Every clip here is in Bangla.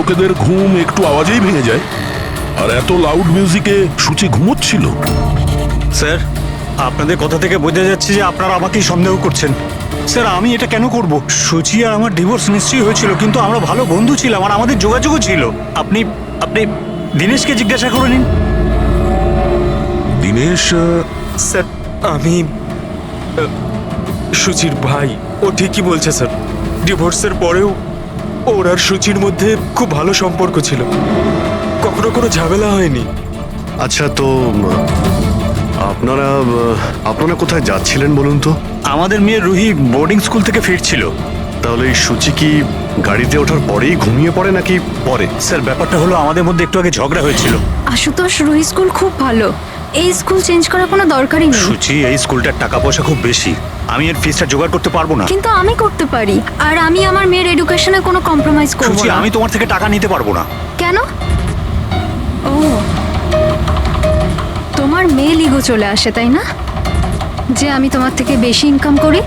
লোকেদের ঘুম একটু আওয়াজেই ভেঙে যায়, আর এত লাউড মিউজিকে সূচি ঘুমোচ্ছিল। স্যার, আপনাদের কথা থেকে বোঝা যাচ্ছে যে আপনারা আমাকেই সন্দেহ করছেন। স্যার, আমি এটা কেন করব? সুচি আর আমার ডিভোর্স নিশ্চয়ই হয়েছিল, কিন্তু আমরা ভালো বন্ধু ছিলাম আর আমাদের যোগাযোগও ছিল। আপনি আপনি দীনেশকে জিজ্ঞাসা করে নিন। দীনেশ? স্যার, আমি সুচির ভাই। ও ঠিকই বলছে স্যার, ডিভোর্সের পরেও ওর আর সুচির মধ্যে খুব ভালো সম্পর্ক ছিল, কখনো কোনো ঝামেলা হয়নি। আচ্ছা, তো আপনারা আপনারা কোথায় যাচ্ছিলেন বলুন তো? আমাদের মেয়ে রুহি বোর্ডিং স্কুল থেকে ফিরছিল। তাহলে এই সুচি কি গাড়িতে ওঠার পরেই ঘুমিয়ে পড়ে নাকি পরে? স্যার, ব্যাপারটা হলো আমাদের মধ্যে একটু আগে ঝগড়া হয়েছিল। আশুতোষ, রুহি স্কুল খুব ভালো, এই স্কুল চেঞ্জ করার কোনো দরকারই নেই। সুচি, এই স্কুলটার টাকা পয়সা খুব বেশি, আমি এর ফিসটা জোগাড় করতে পারবো না। কিন্তু আমি করতে পারি, আর আমি আমার মেয়ের এডুকেশনে কোনো কম্প্রোমাইজ করব সুচি, না। আমি তোমার থেকে টাকা নিতে পারবো না। কেন? ও, তোমার মেয়ে লিগো চলে আসে, তাই না? যে আমি তোমার থেকে বেশি ইনকাম করি।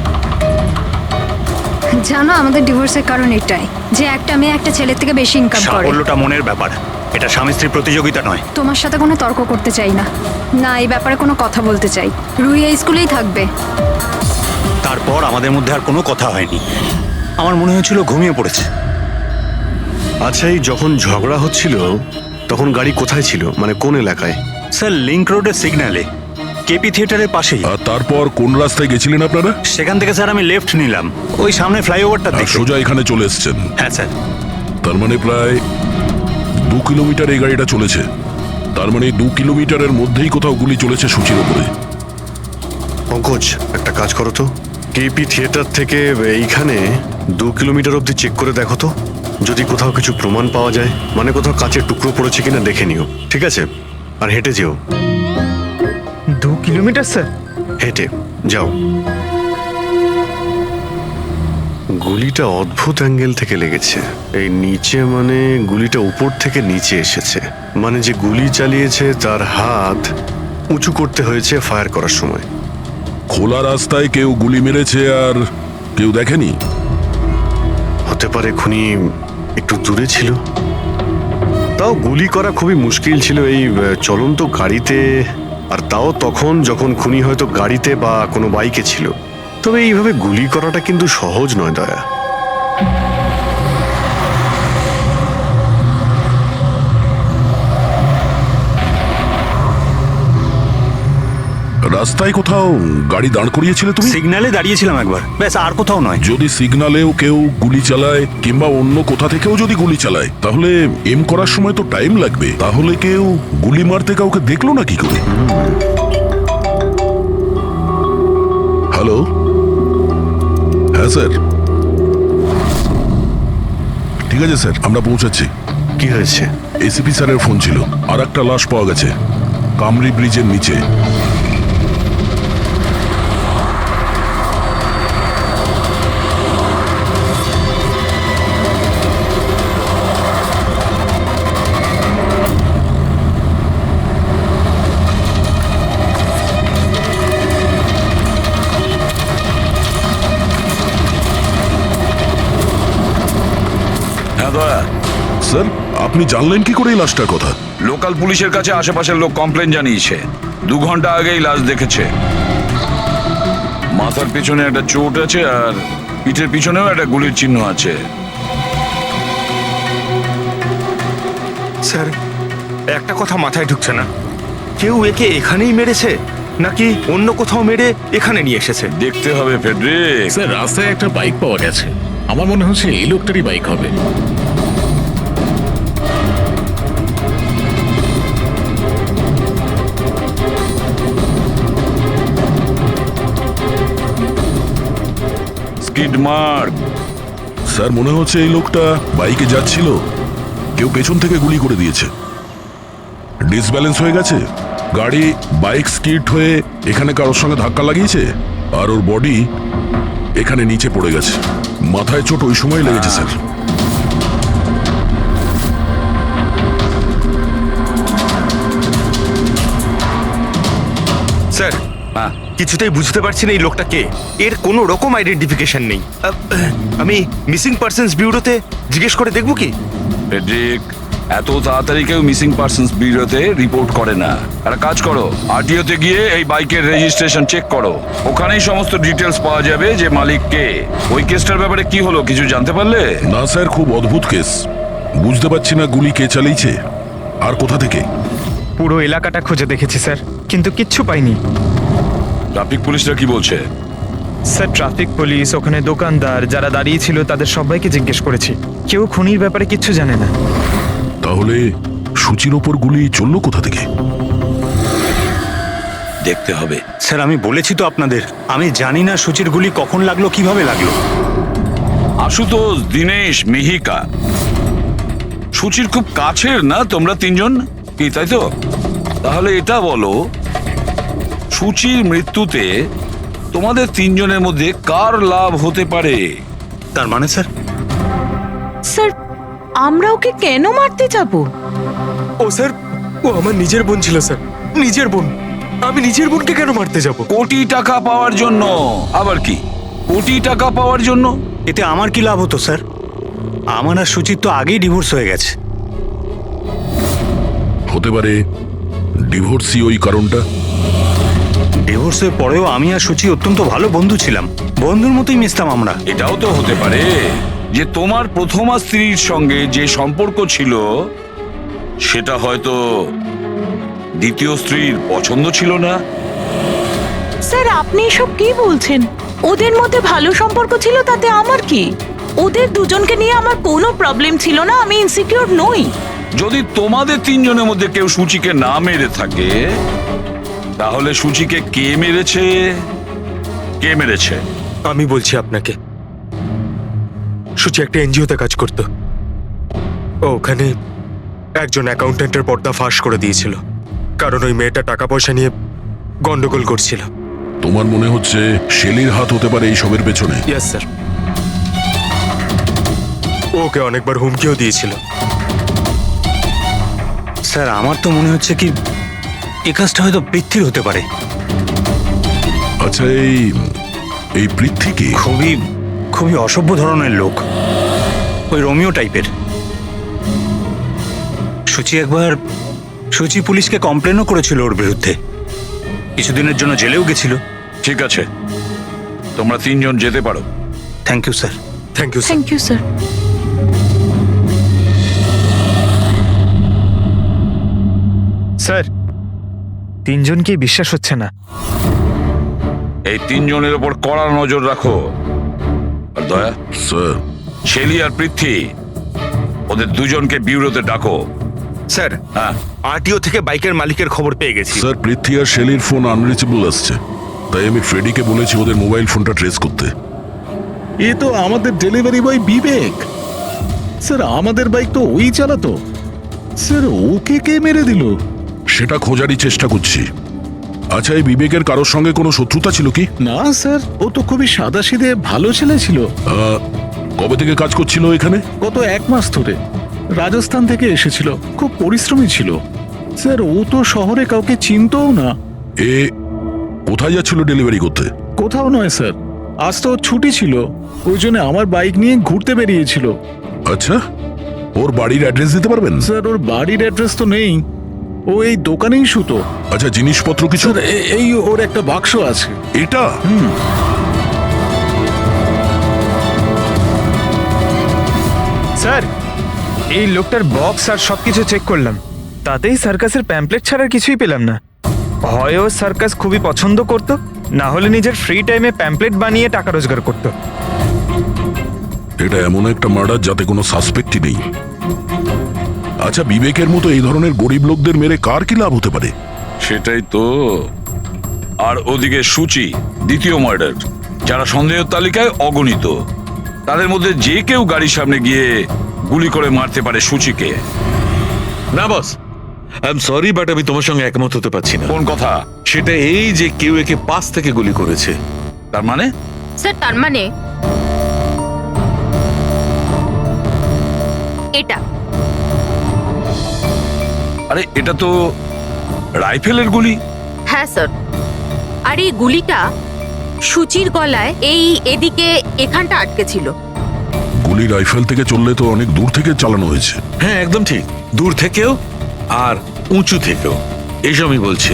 জানো, আমাদের ডিভোর্সের কারণ এটাই, যে একটা মেয়ে একটা ছেলের থেকে বেশি ইনকাম করে। সাফল্যটা মনের ব্যাপার, এটা স্বামী স্ত্রী প্রতিযোগিতা নয়। তোমার সাথে কোনো তর্ক করতে চাই না, না এই ব্যাপারে কোনো কথা বলতে চাই। রুহি এই স্কুলেই থাকবে। তারপর আমাদের মধ্যে আর কোনো কথা হয়নি। আমার মনে হয়েছিল ঘুমিয়ে পড়েছে। আচ্ছা, এই যখন ঝগড়া হচ্ছিল তখন গাড়ি কোথায় ছিল, মানে কোন এলাকায়? স্যার, লিংক রোডের সিগন্যালে, কেপি থিয়েটারের পাশেই। আর তারপর কোন রাস্তায় গেছিলেন আপনারা? সেখান থেকে স্যার আমি লেফট নিলাম, ওই সামনে ফ্লাইওভারটা আর দেখে। সোজা এখানে চলে এসেছেন? হ্যাঁ স্যার। তার মানে প্রায় 2 কিলোমিটার এই গাড়িটা চলেছে। তার মানে 2 কিলোমিটারের মধ্যেই কোথাও গুলি চলেছে সুচির উপরে। পঙ্কজ, একটা কাজ করো তো, কেপি থিয়েটার থেকে এইখানে 2 কিলোমিটার অবধি চেক করে দেখো তো, যদি কোথাও কিছু প্রমাণ পাওয়া যায়, মানে কোথাও কাচের টুকরো পড়েছে কিনা দেখে নিও, ঠিক আছে? আর হেঁটে যেও। 2 কিলোমিটার স্যার? হেঁটে যাও। গুলিটা অদ্ভুত অ্যাঙ্গেল থেকে লেগেছে, এই নিচে, মানে গুলিটা উপর থেকে নিচে এসেছে, মানে যে গুলি চালিয়েছে তার হাত উঁচু করতে হয়েছে ফায়ার করার সময়। খোলা রাস্তায় কেউ গুলি মেরেছে আর কেউ দেখেনি? হতে পারে খুনি একটু দূরে ছিল, তাও গুলি করা খুবই মুশকিল ছিল এই চলন্ত গাড়িতে, আর তাও তখন যখন খুনি হয়তো গাড়িতে বা কোনো বাইকে ছিল। তবে এইভাবে গুলি করাটা কিন্তু সহজ নয় দয়া। রাস্তায় কোথাও গাড়ি দাঁড় করিয়েছিলে তুমি? সিগন্যালে দাঁড়িয়েছিলাম একবার, ব্যাস, আর কোথাও নয়। যদি সিগন্যালেও কেউ গুলি চালায় কিংবা অন্য কোথা থেকেও যদি গুলি চালায়, তাহলে এম করার সময় তো টাইম লাগবে। তাহলে কেউ গুলি মারতে কাউকে দেখলো না কি করে? হ্যালো? হ্যাঁ স্যার, ঠিক আছে স্যার, আমরা পৌঁছাচ্ছি। কি হয়েছে? এসিপি স্যারের ফোন ছিল, আর একটা লাশ পাওয়া গেছে কামরি ব্রিজের নিচে। হ্যাঁ দয়া, স্যার, আপনি জানলেন কি করে এই লাশটার কথা? লোকাল পুলিশের কাছে আশেপাশের লোক কমপ্লেন জানিয়েছে, 2 ঘন্টা আগেই লাশ দেখেছে। মাথার পিছনে একটা চোট আছে আর পিঠের পিছনেও একটা গুলির চিহ্ন আছে। স্যার, একটা কথা মাথায় ঢুকছে না, কেউ একে এখানেই মেরেছে নাকি অন্য কোথাও মেরে এখানে নিয়ে এসেছে? দেখতে হবে ফেডরিক। স্যার, রাস্তায় একটা বাইক পাওয়া গেছে, আমার মনে হচ্ছে এই লোকটারই বাইক হবে। Skid mark. স্যার, মনে হচ্ছে এই লোকটা বাইকে যাচ্ছিল, কেউ পেছন থেকে গুলি করে দিয়েছে। ডিসব্যালেন্স হয়ে গেছে, গাড়ি বাইক স্কিড হয়ে এখানে কারোর সঙ্গে ধাক্কা লাগিয়েছে, আর ওর বডি এখানে নিচে পড়ে গেছে। মাথায় চোট ওই সময় লেগেছে স্যার। স্যার, কিছুতেই বুঝতে পারছি না এই লোকটা কে, এর কোনো রকম আইডেন্টিফিকেশন নেই। আমি মিসিং পার্সনস ব্যুরোতে জিজ্ঞেস করে দেখবো কি? ফ্রেডরিক, এত তাড়াতাড়ি কেউ মিসিং পার্সনস ব্যুরোতে রিপোর্ট করে না। একটা কাজ করো, আরটিওতে গিয়ে এই বাইকের রেজিস্ট্রেশন চেক করো। ওখানেই সমস্ত ডিটেলস পাওয়া যাবে যে মালিক কে। ওই কেসটার ব্যাপারে কি হলো কিছু জানতে পারলে? না স্যার, খুব অদ্ভুত কেস। বুঝতে পারছি না গুলি কে চালিয়েছে আর কোথা থেকে। পুরো এলাকাটা খুঁজে দেখেছি স্যার, কিন্তু কিচ্ছু পাইনি। ট্রাফিক পুলিশরা কি বলছে? স্যার, ট্রাফিক পুলিশ, ওখানে দোকানদার যারা দাঁড়িয়ে ছিল তাদের সবাইকে জিজ্ঞেস করেছি, কেউ খুনির ব্যাপারে কিচ্ছু জানে না। তাহলে সূচির ওপর গুলি চললো কোথা থেকে? দেখতে হবে। স্যার আমি বলেছি তো আপনাদের, আমি জানি না সুচির গুলি কখন লাগলো, কিভাবে লাগলো। আশুতোষ, দীনেশ, মিহিকা, সুচির খুব কাছের না তোমরা তিনজন, কি তাই তো? তাহলে এটা বলো, সুচির মৃত্যুতে তোমাদের তিনজনের মধ্যে কার লাভ হতে পারে? তার মানে স্যার, স্যার আমরা ওকে কেন মারতে যাব? ও স্যার, ও আমার নিজের বোন ছিল স্যার, নিজের বোন। আমি নিজের বোনকে কেন মারতে যাব? কোটি টাকা পাওয়ার জন্য। আবার কি কোটি টাকা পাওয়ার জন্য? এতে আমার কি লাভ হতো স্যার? আমার আর সুচির তো আগেই ডিভোর্স হয়ে গেছে। হতে পারে ডিভোর্সই ওই কারণটা। ডিভোর্সের পরেও আমি আর সুচি অত্যন্ত ভালো বন্ধু ছিলাম, বন্ধুর মতোই মিশতাম আমরা। এটাও তো হতে পারে যে তোমার প্রথমা স্ত্রীর সঙ্গে যে সম্পর্ক ছিল সেটা হয়তো দ্বিতীয় স্ত্রীর পছন্দ ছিল না। স্যার আপনি এসব কি বলছেন? ওদের মধ্যে ভালো সম্পর্ক ছিল, তাতে আমার কি? ওদের দুজনকে নিয়ে আমার কোনো প্রবলেম ছিল না, আমি ইনসিকিউর নই। যদি তোমাদের তিনজনের মধ্যে কেউ সূচিকে না মেরে থাকে, তাহলে সূচিকে কে মেরেছে? কে মেরেছে? আমি বলছি আপনাকে, সুচি একটা এনজিওতে কাজ করত। ও ওখানে একজন অ্যাকাউন্ট্যান্টের পর্দা ফাঁস করে দিয়েছিল, কারণ ওই মেয়েটা টাকা পয়সা নিয়ে গন্ডগোল করছিল। তোমার মনে হচ্ছে শেলির হাত হতে পারে এই সবের পেছনে? ইয়েস স্যার, ওকে অনেকবার হুমকিও দিয়েছিল। স্যার আমার তো মনে হচ্ছে কি এই কাজটা হয়তো পৃথ্বীর হতে পারে। আচ্ছা, এই পৃথ্বী কি? খুবই খুবই অসভ্য ধরনের লোক, ওই রোমিও টাইপের। সুচি পুলিশকে কমপ্লেনও করেছিল ওর বিরুদ্ধে, কিছুদিনের জন্য জেলেও গেছিল। ঠিক আছে, তোমরা তিনজন যেতে পারো। Thank you sir. Thank you sir. Thank you sir. Sir, তিনজনকেই বিশ্বাস হচ্ছে না। এই তিনজনের ওপর কড়া নজর রাখো। আর দয়া, স্যার, শেলি আর পৃথ্বী, ওদের দুজনকে ব্যুরোতে ডাকো। স্যার, হ্যাঁ, আরটিও থেকে বাইকের মালিকের খবর পেয়ে গেছি। স্যার পৃথ্বী আর শেলির ফোন আনরিচেবল আসছে, তাই আমি ফ্রেডিকে বলেছি ওদের মোবাইল ফোনটা ট্রেস করতে। এ তো আমাদের ডেলিভারি বয় বিবেক। স্যার আমাদের বাইক তো ওই চালাতো। স্যার ওকে কে মেরে দিল? সেটা খোঁজারই চেষ্টা করছি। আচ্ছা, এই বিবেকের কারোর সঙ্গে কোনো শত্রুতা ছিল কি? না স্যার, ও তো খুবই সাদাসিধে ভালো ছেলে ছিল। কবে থেকে কাজ করছিল এখানে? গত 1 মাস ধরে রাজস্থান থেকে এসেছিল, খুব পরিশ্রমী ছিল। স্যার ও তো শহরে কাউকে চিনতও না। এ কোথায় যাচ্ছিল ডেলিভারি করতে? কোথাও নয় স্যার, আজ তো ওর ছুটি ছিল, ওই জন্য আমার বাইক নিয়ে ঘুরতে বেরিয়েছিল। আচ্ছা, ওর বাড়ির অ্যাড্রেস দিতে পারবেন? স্যার ওর বাড়ির অ্যাড্রেস তো নেই, ও এই দোকানেই শুতো। আচ্ছা, জিনিসপত্র কিছু? স্যার এই ওর একটা বাক্স আছে। এটা? স্যার, এই লোকটার বক্স আর সবকিছু চেক করলাম, তাতেই সার্কাসের প্যাম্পলেট ছাড়া কিছুই পেলাম না। হয় ও সার্কাস খুবই পছন্দ করত, না হলে নিজের ফ্রি টাইমে প্যাম্পলেট বানিয়ে টাকা রোজগার করত। এটা এমন একটা মার্ডার যাতে কোনো সাসপেক্টই নেই। আচ্ছা, বিবেকের মতো এই ধরনের গরিব লোকদের মেরে কার কি লাভ হতে পারে? সেটাই তো। আর ওদিকে সূচি, দ্বিতীয় মার্ডার, যারা সন্দেহের তালিকায় অগণিত, তাদের মধ্যে যে কেউ গাড়ির সামনে গিয়ে গুলি করে মারতে পারে সূচিকে। না বস, আই এম সরি বাট আমি তোমার সঙ্গে একমত হতে পারছি না। কোন কথা? সেটা এই যে কেউ একে পাশ থেকে গুলি করেছে। তার মানে? স্যার তার মানে এটা। আরে এটা তো রাইফেলের গুলি। হ্যাঁ স্যার, আর এই গুলিটা সুচির গলায় এই এদিকে এখানটা আটকে ছিল। গুলি রাইফেল থেকে চললে তো অনেক দূর থেকে চালানো হয়েছে। হ্যাঁ একদম ঠিক, দূর থেকেও আর উঁচু থেকেও, এইসব আমি বলছি।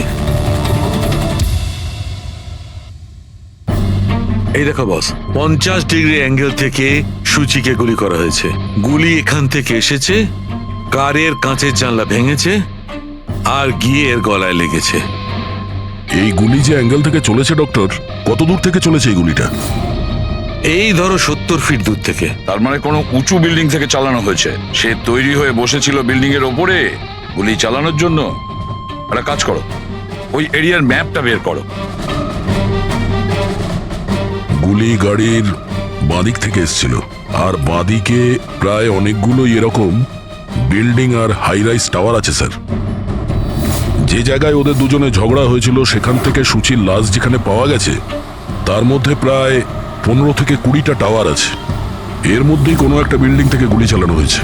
এই দেখো বস, 50 ডিগ্রি অ্যাঙ্গেল থেকে সূচিকে গুলি করা হয়েছে। গুলি এখান থেকে এসেছে, কারের কাঁচের জানলা ভেঙেছে আর গিয়ে এর গলায় লেগেছে। এই গুলি যে অ্যাঙ্গেল থেকে চলেছে ডক্টর, কত দূর থেকে চলেছে এই গুলিটা? এই ধরো 70 ফিট দূর থেকে। তার মানে কোনো উঁচু বিল্ডিং থেকে চালানো হয়েছে। সে তৈরি হয়ে বসেছিল বিল্ডিং এর ওপরে গুলি চালানোর জন্য। একটা কাজ করো, ওই এরিয়ার ম্যাপটা বের করো। গুলি গাড়ির বাঁদিক থেকে এসেছিল, আর বাঁদিকে প্রায় অনেকগুলো এরকম বিল্ডিং আর হাই রাইজ টাওয়ার আছে স্যার। যে জায়গায় ওদের দুজনে ঝগড়া হয়েছিল সেখান থেকে সূচির লাশ যেখানে পাওয়া গেছে, তার মধ্যে প্রায় 15 থেকে 20টা টাওয়ার আছে। এর মধ্যেই কোনো একটা বিল্ডিং থেকে গুলি চালানো হয়েছে।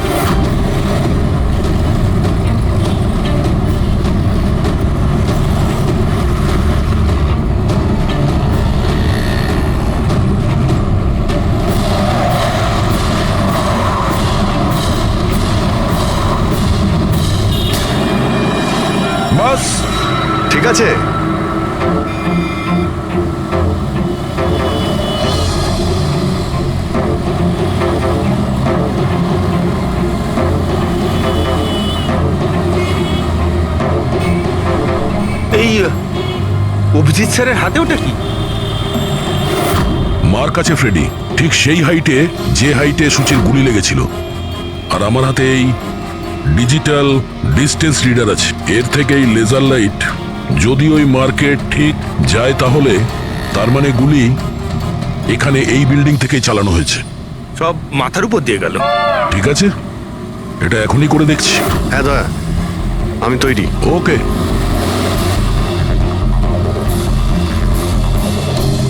বাস ঠিক আছে। এই অভিজিৎ স্যারের হাতে ওটা কি? মার কাছে ফ্রেডি, ঠিক সেই হাইটে যে হাইটে সূচির গুলি লেগেছিল। আর আমার হাতে এই ডিজিটাল ডিস্টেন্স রিডার আছে। এর থেকে এই লেজার লাইট যদি ওই মার্কেট ঠিক যায় তাহলে তার মানে গুলি এখানে এই বিল্ডিং থেকেই চালানো হয়েছে। সব মাথার উপর দিয়ে গেল। ঠিক আছে, এটা এখনই করে দেখছি। হ্যাঁ দয়া, আমি তৈরি। ওকে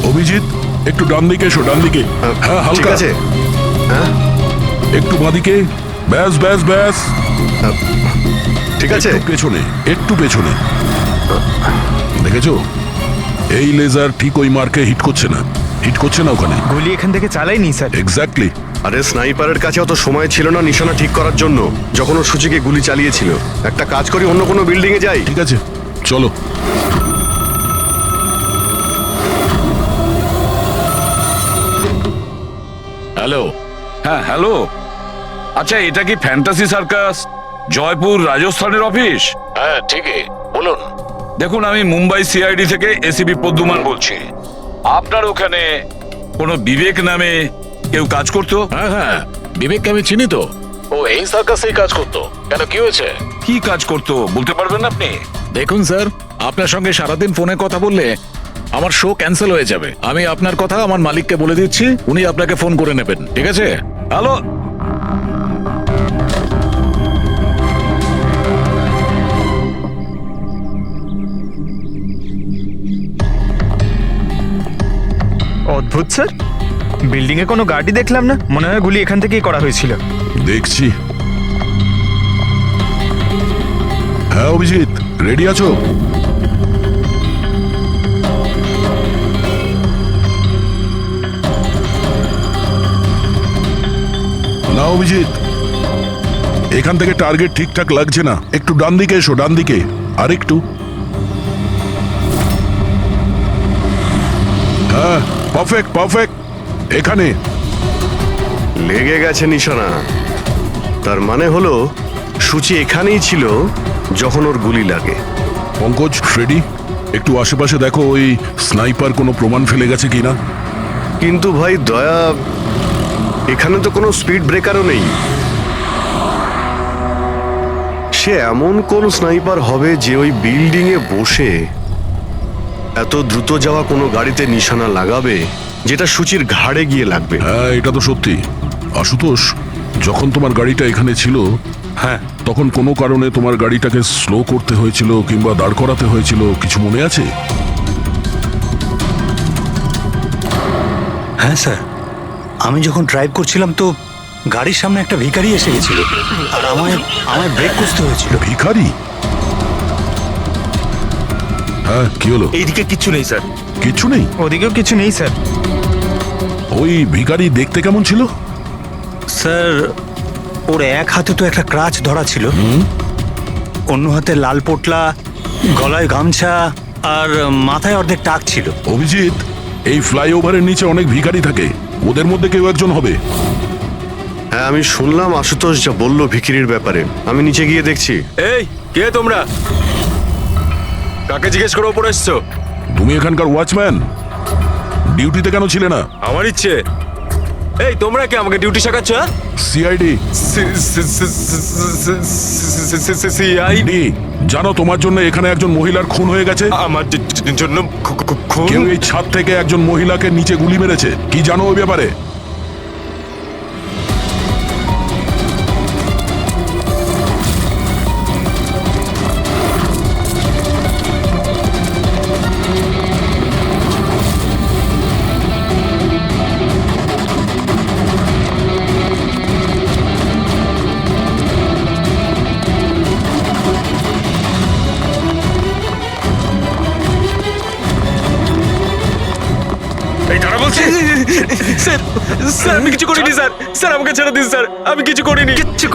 অভিজিৎ, একটু ডান দিকে এসো, ডান দিকে। হ্যাঁ ঠিক হালকা আছে। হ্যাঁ একটু বাঁদিকে। ব্যাস ব্যাস ব্যাস, ঠিক আছে। একটু পেছনে, একটু পেছনে। দেখেছো, এই লেজার ঠিক ওই মার্কে হিট করছে না, হিট করছে না ওখানে। গুলি এখান থেকে চালাইনি স্যার। এক্স্যাক্টলি। আরে স্নাইপারের কাছে অত সময় ছিল না নিশানা ঠিক করার জন্য যখন ও সূচিকে গুলি চালিয়েছিল। একটা কাজ করি, অন্য কোনো বিল্ডিং এ যাই। ঠিক আছে, চলো। হ্যালো। হ্যাঁ হ্যালো। আচ্ছা, এটা কি ফ্যান্টাসি সার্কাস জয়পুর রাজস্থানের অফিস? হ্যাঁ ঠিকই, বলুন। দেখুন, আমি মুম্বাই সিআইডি থেকে এসিপি পদ্মমান বলছি। আপনার ওখানে কোনো বিবেক নামে কেউ কাজ করতো? হ্যাঁ হ্যাঁ, বিবেককে আমি চিনি তো। ও এই সার্কাসেই কাজ করতো। কেন, কি হয়েছে? কি কাজ করতো বলতে পারবেন আপনি? দেখুন স্যার, আপনার সঙ্গে সারাদিন ফোনে কথা বললে আমার শো ক্যান্সেল হয়ে যাবে। আমি আপনার কথা আমার মালিককে বলে দিচ্ছি, উনি আপনাকে ফোন করে নেবেন। ঠিক আছে? হ্যালো। অদ্ভুত স্যার, বিল্ডিং এ কোনো গাড়ি দেখলাম না। মনে হয় গুলি এখান থেকেই করা হয়েছিল। দেখছি। হ্যাঁ অভিজিৎ, রেডি আছো? না অভিজিৎ, এখান থেকে টার্গেট ঠিকঠাক লাগছে না। একটু ডান দিকে এসো, ডান দিকে। আর একটু। হ্যাঁ, পারফেক্ট পারফেক্ট। এখানে লেগে গেছে নিশানা। তার মানে হলো সূচি এখানেই ছিল যখন ওর গুলি লাগে। পঙ্কজ, ফ্রেডি, একটু আশেপাশে দেখো ওই স্নাইপার কোনো প্রমাণ ফেলে গেছে কিনা। কিন্তু ভাই দয়া, এখানে তো কোনো স্পিড ব্রেকারও নেই। সে এমন কোন স্নাইপার হবে যে ওই বিল্ডিং এ বসে এত দ্রুত যাওয়া কোনো গাড়িতে নিশানা লাগাবে যেটা সূচির ঘাড়ে গিয়ে লাগবে। হ্যাঁ, এটা তো সত্যি। আশুতোষ, যখন তোমার গাড়িটা এখানে ছিল, হ্যাঁ তখন কোনো কারণে তোমার গাড়িটাকে স্লো করতে হয়েছিল কিংবা দাঁড় করাতে হয়েছিল, কিছু মনে আছে? হ্যাঁ স্যার, আমি যখন ড্রাইভ করছিলাম তো গাড়ির সামনে একটা ভিখারি এসে গেছিল, আর আমায় ব্রেক করতে হয়েছিল। ভিখারি? হ্যাঁ, কি হলো? এইদিকে কিচ্ছু নেই স্যার। কিছু নেই? ওদিকেও কিছু নেই স্যার। ওই ভিখারি দেখতে কেমন ছিল? স্যার ওর এক হাতে তো একটা ক্রাচ ধরা ছিল, অন্য হাতে লাল পোটলা, গলায় গামছা আর মাথায় অর্ধেক টাক ছিল। অভিজিৎ, এই ফ্লাইওভারের নিচে অনেক ভিখারি থাকে, ওদের মধ্যে কেউ একজন হবে। হ্যাঁ, আমি শুনলাম আশুতোষ যা বললো ভিকিরির ব্যাপারে। আমি নিচে গিয়ে দেখছি। এই কে তোমরা? কাকে জিজ্ঞেস করে ওপরে এসছো? তুমি এখানকার ওয়াচম্যান, ডিউটিতে কেন ছিলে না? আমার ইচ্ছে। এই তোমরা কে আমাকে ডিউটি শেখাচ্ছ? সিআইডি। সিআইডি? জানো তোমার জন্য এখানে একজন মহিলার খুন হয়ে গেছে? আমার জন্য খুন? কেউ এই ছাদ থেকে একজন মহিলাকে নিচে গুলি মেরেছে, কি জানো ওই ব্যাপারে? এই দাঁড়া বলছি। স্যার স্যার আমি কিছু করিনি স্যার। স্যার আমাকে ছেড়ে দিন স্যার, আমি কিছু করিনি। কিচ্ছু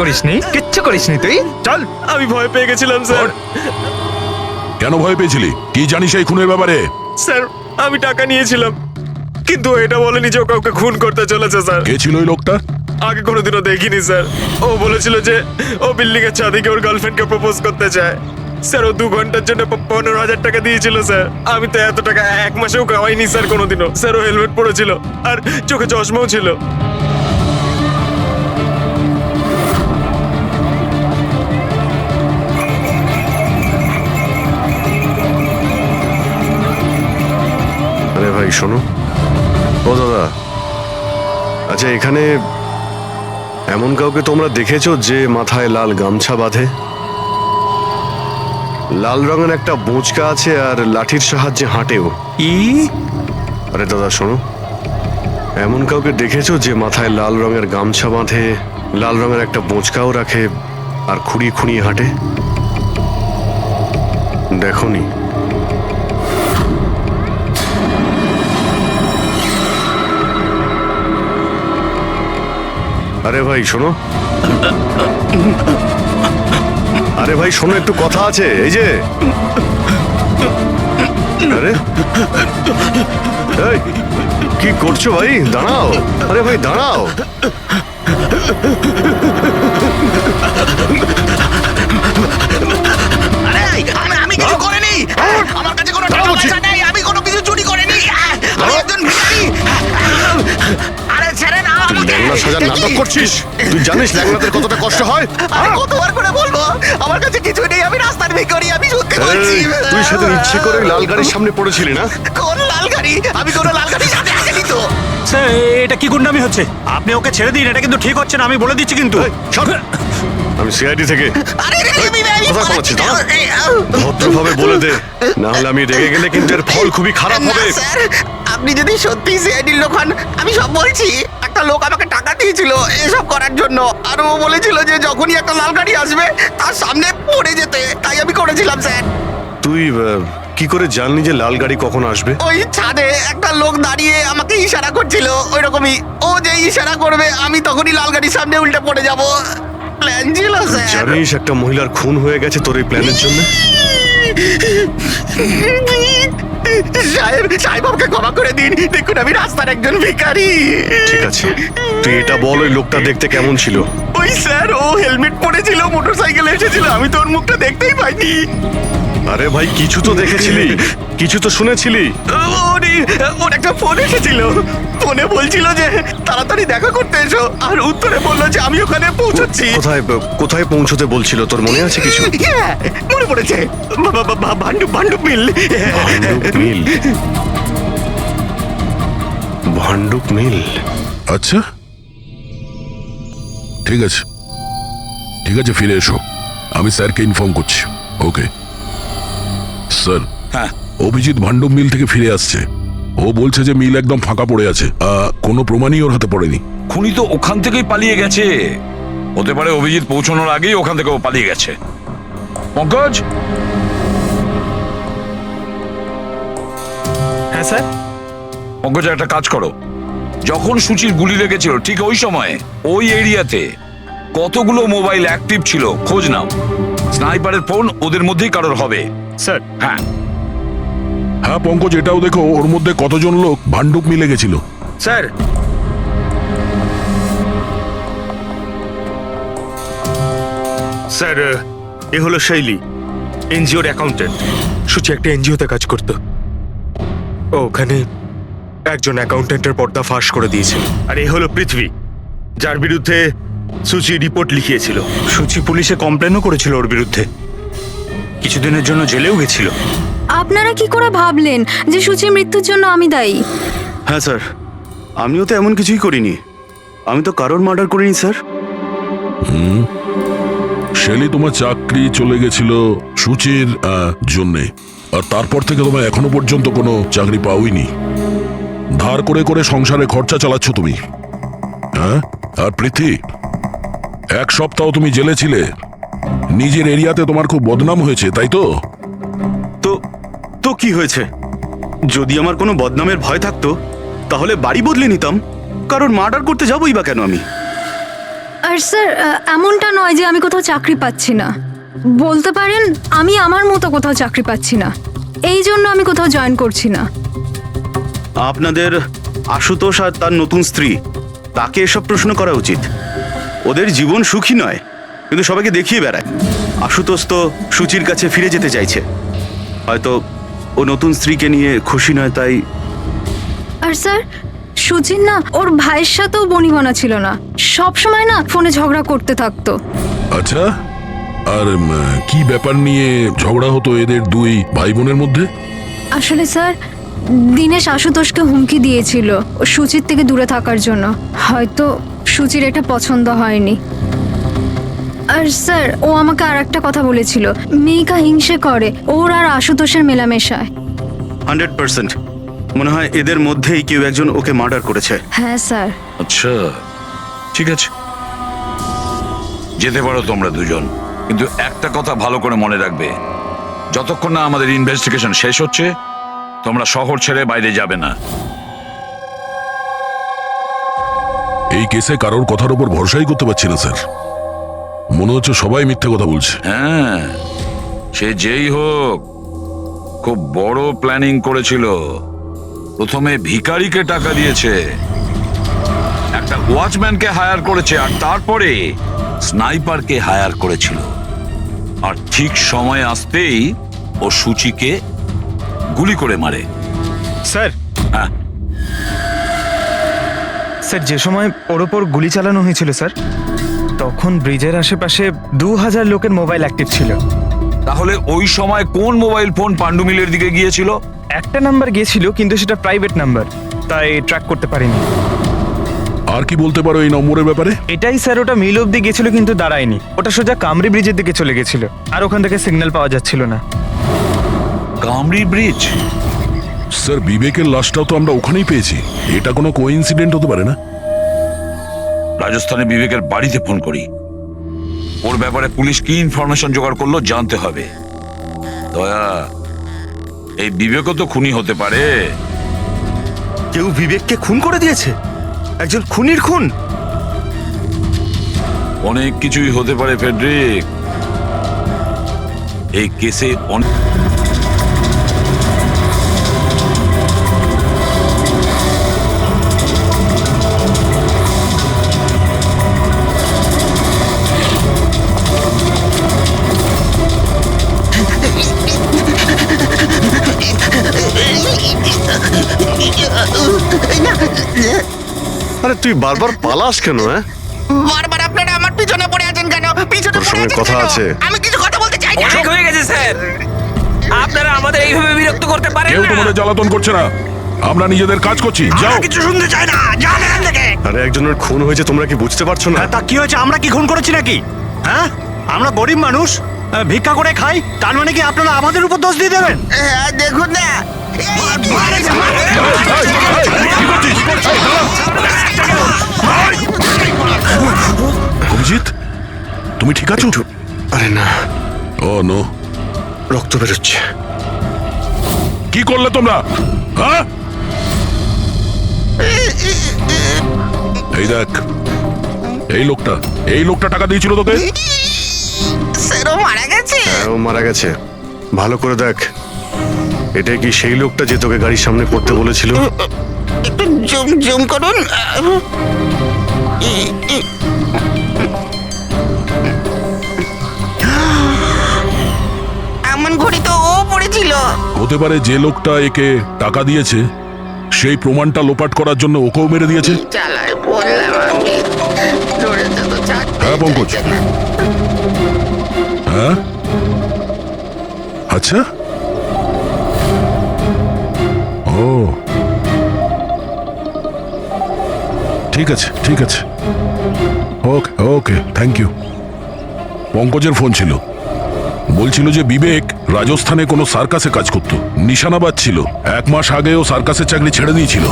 করিসনি তুই, চল। আমি ভয় পেয়ে গেছিলাম স্যার। কেন ভয় পেয়েছিলি? কি জানিস এই খুনের ব্যাপারে? স্যার আমি টাকা নিয়েছিলাম, কিন্তু এটা বলেনি যে ও কাউকে খুন করতে চলেছে স্যার। কে ছিল ওই লোকটা? আগে কোনোদিনও দেখিনি স্যার। ও বলেছিল যে ও বিল্ডিং এর ছাদে গিয়ে ওর গার্লফ্রেন্ডকে প্রপোজ করতে চায়। স্যার ও 2 ঘন্টার জন্য 15,000 টাকা দিয়েছিল স্যার। আমি তো এত টাকা এক মাসেও কামাইনি স্যার কোনোদিনও। স্যার ও হেলমেট পরেছিল আর চোখে চশমাও ছিল। আরে ভাই শোনো। ও দাদা, আচ্ছা এখানে এমন কাউকে তোমরা দেখেছো যে মাথায় লাল গামছা বাঁধে, লাল রঙের একটা বোঁচকা আছে আর লাঠির সাহায্যে হাঁটেও? আরে দাদা শোনো, এমন কাউকে দেখেছো যে মাথায় লাল রঙের গামছা বাঁধে, লাল রঙের একটা বোঁচকাও রাখে আর খুঁড়িয়ে খুঁড়িয়ে হাঁটে? দেখোনি? আরে ভাই শোনো, আরে ভাই শোনো, একটু কথা আছে। এই যে আরে এই কি করছো ভাই? দাঁড়াও। আরে ভাই দাঁড়াও। আমি কিছু করিনি, আমার কাছে কোনো টাকা পয়সা নেই, আমি কোনো কিছু চুরি করিনি, আমি একজন ভিখারি। আরে ছেড়ে না আমাকে। ল্যাংড়া সাজার নাটক করছিস? তুই জানিস ল্যাংড়াদের কতটা কষ্ট হয়? আরে কতবার করে বলবো, আমার কাছে কিছু নেই, আমি রাস্তার ভিখারি, আমি সত্যি বলছি। এই, তুই সেদিন ইচ্ছে করে লাল গাড়ির সামনে পড়েছিলি না? কোন লাল গাড়ি? আমি কোনো লাল গাড়ির সাথে আসেনি তো। স্যার এটা কি গুন্ডামি হচ্ছে? আপনি ওকে ছেড়ে দিন, এটা কিন্তু ঠিক হচ্ছে না, আমি বলে দিচ্ছি কিন্তু। এই, সর। আমি সিআইডি থেকে। আরে আমি কোথায় পালাচ্ছিস? ভদ্রভাবে বলে দে, না হলে আমি রেগে গেলে কিন্তু এর ফল খুবই খারাপ হবে। না, স্যার আপনি যদি সত্যি সিআইডির লোক হন, আমি সব বলছি। একটা লোক আমাকে টাকা দিয়েছিল এসব করার জন্য, আর ও বলেছিল যে যখনই একটা লাল গাড়ি আসবে তার সামনে পড়ে যেতে, তাই আমি করেছিলাম স্যার। তুই কি করে জানলি যে লাল গাড়ি কখন আসবে? ওই ছাদে একটা লোক দাঁড়িয়ে আমাকে ইশারা করছিল, ওই রকমই। ও যে ইশারা করবে আমি তখনই লাল গাড়ির সামনে উল্টে পড়ে যাব। প্ল্যান ছিল স্যার। জানিস একটা মহিলার খুন হয়ে গেছে তোর এই প্ল্যানের জন্য? সাহেব আমাকে ক্ষমা করে দিন, দেখুন আমি রাস্তার একজন ভিখারি। ঠিক আছে, তুই এটা বল ওই লোকটা দেখতে কেমন ছিল? ওই স্যার ও হেলমেট পরেছিল, মোটরসাইকেলে এসেছিল, আমি তো ওর মুখটা দেখতেই পাইনি। আরে ভাই কিছু তো দেখেছিলি, কিছু তো শুনেছিলি? ওর একটা ফোন এসেছিল, ফোনে বলছিল যে তাড়াতাড়ি দেখা করতে এসো, আর উত্তরে বললো যে আমি ওখানে পৌঁছচ্ছি। কোথায় কোথায় পৌঁছতে বলছিল, তোর মনে আছে কিছু? হ্যাঁ, মনে পড়েছে, ভান্ডুপ মিল। ভান্ডুপ মিল? ভান্ডুপ মিল? আচ্ছা ঠিক আছে, ঠিক আছে, ফিরে এসো, আমি স্যারকে ইনফর্ম করছি। Okay sir. হ্যাঁ অভিজিৎ ভান্ডুপ মিল থেকে ফিরে আসছে। ও বলছে যে মিল একদম ফাঁকা পড়ে আছে, কোনো প্রমাণই ওর হাতে পড়েনি। খুনি তো ওখান থেকেই পালিয়ে গেছে। হতে পারে অভিজিৎ পৌঁছানোর আগেই ওখান থেকে ও পালিয়ে গেছে। পঙ্কজ। হ্যাঁ স্যার। পঙ্কজ একটা কাজ করো, যখন সুচির গুলি লেগেছিল ঠিক ওই সময়ে ওই এরিয়াতে কতগুলো মোবাইল অ্যাক্টিভ ছিল খোঁজ নাও। স্নাইপারের ফোন ওদের মধ্যেই কারোর হবে। স্যার হ্যাঁ, হ্যাঁ পঙ্কজ, এটাও দেখো ওর মধ্যে কতজন লোক ভান্ডুক মিলে গেছিল। স্যার স্যার এ হলো শৈলী, এনজিওর অ্যাকাউন্টেন্ট। সুচি একটা এনজিওতে কাজ করত। ও ওখানে একজন অ্যাকাউন্টেন্টের পর্দা ফাঁস করে দিয়েছিল। আর এ হলো পৃথ্বী, যার বিরুদ্ধে সুচি রিপোর্ট লিখিয়েছিল। সুচি পুলিশে কমপ্লেনও করেছিল ওর বিরুদ্ধে, কিছুদিনের জন্য জেলেও গেছিল। আপনারা কি করে ভাবলেন যে সুচির মৃত্যুর জন্য আমি দায়ী? হ্যাঁ স্যার, আমিও তো এমন কিছুই করিনি। আমি তো কারোর মার্ডার করিনি স্যার। শেলি, তোমার চাকরি চলে গেছিল সুচির জন্যে, আর তারপর থেকে তোমার এখনো পর্যন্ত কোনো চাকরি পাওইনি। ধার করে করে সংসারে খরচা চালাচ্ছ তুমি। হ্যাঁ, আর পৃথ্বী, 1 সপ্তাহ তুমি জেলে ছিলে। নিজের এরিয়াতে তোমার খুব বদনাম হয়েছে, তাই তো? তো তো কি হয়েছে? যদি আমার কোনো বদনামের ভয় থাকতো তাহলে বাড়ি বদলে নিতাম। কারণ মার্ডার করতে যাবোই বা কেন আমি? আর স্যার এমনটা নয় যে আমি কোথাও চাকরি পাচ্ছি না। বলতে পারেন আমি আমার মতো কোথাও চাকরি পাচ্ছি না, এই জন্য আমি কোথাও জয়েন করছি না। আপনাদের আশুতোষ আর তার নতুন স্ত্রী, তাকে এসব প্রশ্ন করা উচিত। ওদের জীবন সুখী নয়, কিন্তু সবাইকে দেখিয়ে বেড়ায়। আশুতোষ তো সুচির কাছে ফিরে যেতে চাইছে। হয়তো ও নতুন স্ত্রীকে নিয়ে খুশি নয়, তাই। আর স্যার সুচির না ওর ভাইয়ের সাথেও বনিবনা ছিল না, সব সময় না ফোনে ঝগড়া করতে থাকতো। আচ্ছা, আর কি ব্যাপার নিয়ে ঝগড়া হতো এদের দুই ভাই বোনের মধ্যে? আসলে স্যার দিনেশ আশুতোষকে হুমকি দিয়েছিল ও সুচির থেকে দূরে থাকার জন্য। হয়তো সুচির এটা পছন্দ হয়নি। আর স্যার ও আমাকে আর একটা কথা বলেছিল, মেয়েকা হিংসে করে ওর আর আশুতোষের মেলামেশায়। 100% মনে হয় এদের মধ্যেই কেউ একজন ওকে মার্ডার করেছে। হ্যাঁ স্যার। আচ্ছা ঠিক আছে, যেতে পারো তোমরা দুজন, কিন্তু একটা কথা ভালো করে মনে রাখবে, যতক্ষণ না আমাদের ইনভেস্টিগেশন শেষ হচ্ছে তোমরা শহর ছেড়ে বাইরে যাবে না। এই কেসে কারোর কথার উপর ভরসাই করতে পারছি না স্যার। মনে হচ্ছে সবাই মিথ্যে কথা বলছে। হ্যাঁ, সে যেই হোক খুব বড় প্ল্যানিং করেছিল। প্রথমে ভিখারিকে টাকা দিয়েছে, একটা ওয়াচম্যানকে হায়ার করেছে, আর তারপরে স্নাইপারকে হায়ার করেছিল। আর ঠিক সময় আসতেই ও সুচিকে গুলি করে মারে। স্যার, হ্যাঁ, স্যার যে সময় ওর ওপর গুলি চালানো হয়েছিল স্যার, তখন ব্রিজের আশেপাশে 2000 লোকের মোবাইল অ্যাক্টিভ ছিল। তাহলে ওই সময় কোন মোবাইল ফোন পান্ডু মিলের দিকে গিয়েছিল? একটা নাম্বার গিয়েছিল, কিন্তু সেটা প্রাইভেট নাম্বার, তাই ট্র্যাক করতে পারিনি। আর কি বলতে পারো এই নম্বরের ব্যাপারে? এটাই স্যার, ওটা মিল অব্দি গেছিল কিন্তু দাঁড়ায়নি। ওটা সোজা কামরি ব্রিজের দিকে চলে গেছিল, আর ওখান থেকে সিগন্যাল পাওয়া যাচ্ছিল না। কামরি ব্রিজ? স্যার বিবেকের লাশটাও তো আমরা ওখানেই পেয়েছি। এটা কোনো কোইন্সিডেন্ট হতে পারে না? রাজস্থানে বিবেকের বাড়িতে ফোন করি, ওর ব্যাপারে পুলিশ কি ইনফরমেশন জোগাড় করলো জানতে হবে। দয়া, এই বিবেকও তো খুনি হতে পারে। কেউ বিবেককে খুন করে দিয়েছে? একজন খুনির খুন? অনেক কিছুই হতে পারে ফেডরিক, এই কেসে অনেক। আরে তুই বারবার পালাস কেন? হ্যাঁ, বারবার আপনারা আমার পিছনে পড়ে আছেন কেন? পিছনে তোর পড়ে সঙ্গে আছেন কথা কেন? আছে। আমি কিছু কথা বলতে চাই না। অনেক হয়ে গেছে স্যার, আপনারা আমাদের এইভাবে বিরক্ত করতে পারেন কেউ না। তোমাদের জ্বালাতন করছে না, আমরা নিজেদের কাজ করছি। যাও। কিছু শুনতে চাই না, যান এখান থেকে। আরে একজনের খুন হয়েছে, তোমরা কি বুঝতে পারছো না? তা কি হয়েছে? আমরা কি খুন করেছি নাকি? হ্যাঁ, আমরা গরিব মানুষ, ভিক্ষা করে খাই, তার মানে কি আপনারা আমাদের উপর দোষ দিয়ে দেবেন? হ্যাঁ, দেখুন না। অভিজিৎ, তুমি ঠিক আছো? আরে না, ও নো, রক্ত বেরোচ্ছে। কি করলে তোমরা? হ্যাঁ, এই দেখ, এই লোকটা টাকা দিয়েছিল তোকে। স্যার ও মারা গেছে। হ্যাঁ, ও মারা গেছে। ভালো করে দেখ, এটা কি সেই লোকটা যে তোকে গাড়ির সামনে পড়তে বলেছিল? একটু জুম জুম করুন। এমন ঘড়ি তো ও পড়েছিল। হতে পারে যে লোকটা একে টাকা দিয়েছে সেই প্রমাণটা লোপাট করার জন্য ওকেও মেরে দিয়েছে। চালায় বললাম আমি, ধরেছে তো ছাড়তে হ্যাঁ পঙ্কজ, চাইছে না। হ্যাঁ আচ্ছা, ও ঠিক আছে ঠিক আছে, ওকে ওকে, থ্যাংক ইউ। পঙ্কজের ফোন ছিল, বলছিল যে বিবেক রাজস্থানে কোনো সার্কাসে কাজ করত, নিশানাবাদ ছিল। 1 মাস আগে ও সার্কাসের চাকরি ছেড়ে দিয়েছিল।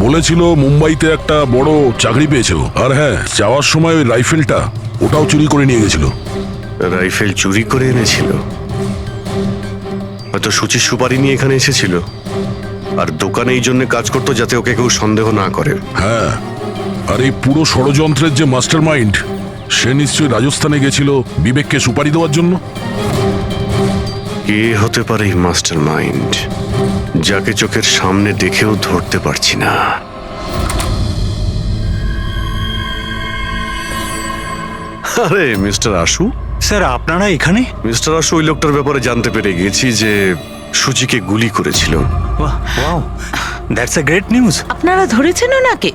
বলেছিল মুম্বাইতে একটা বড় চাকরি পেয়েছে ও। আর হ্যাঁ, যাওয়ার সময় ওই রাইফেলটা ওটাও চুরি করে নিয়ে গেছিল। রাইফেল চুরি করে এনেছিল? হয়তো সুচির সুপারি নিয়ে এখানে এসেছিল, আর দোকানে এই জন্য কাজ করতো যাতে ওকে কেউ সন্দেহ না করে। হ্যাঁ, আর এই পুরো ষড়যন্ত্রের যে মাস্টার মাইন্ড, সে নিশ্চয়ই রাজস্থানে গেছিল বিবেককে সুপারি দেওয়ার জন্য। কে হতে পারে এই মাস্টার মাইন্ড, যাকে চোখের সামনে দেখেও ধরতে পারছি না? আরে মিস্টার আশু। স্যার আপনারা এখানে? মিস্টার আশু, ওই লোকটার ব্যাপারে জানতে পেরে গেছি যে সুচিকে গুলি করেছিল। Wow, that's a great news. আপনারা ধরেছেন ওনাকে?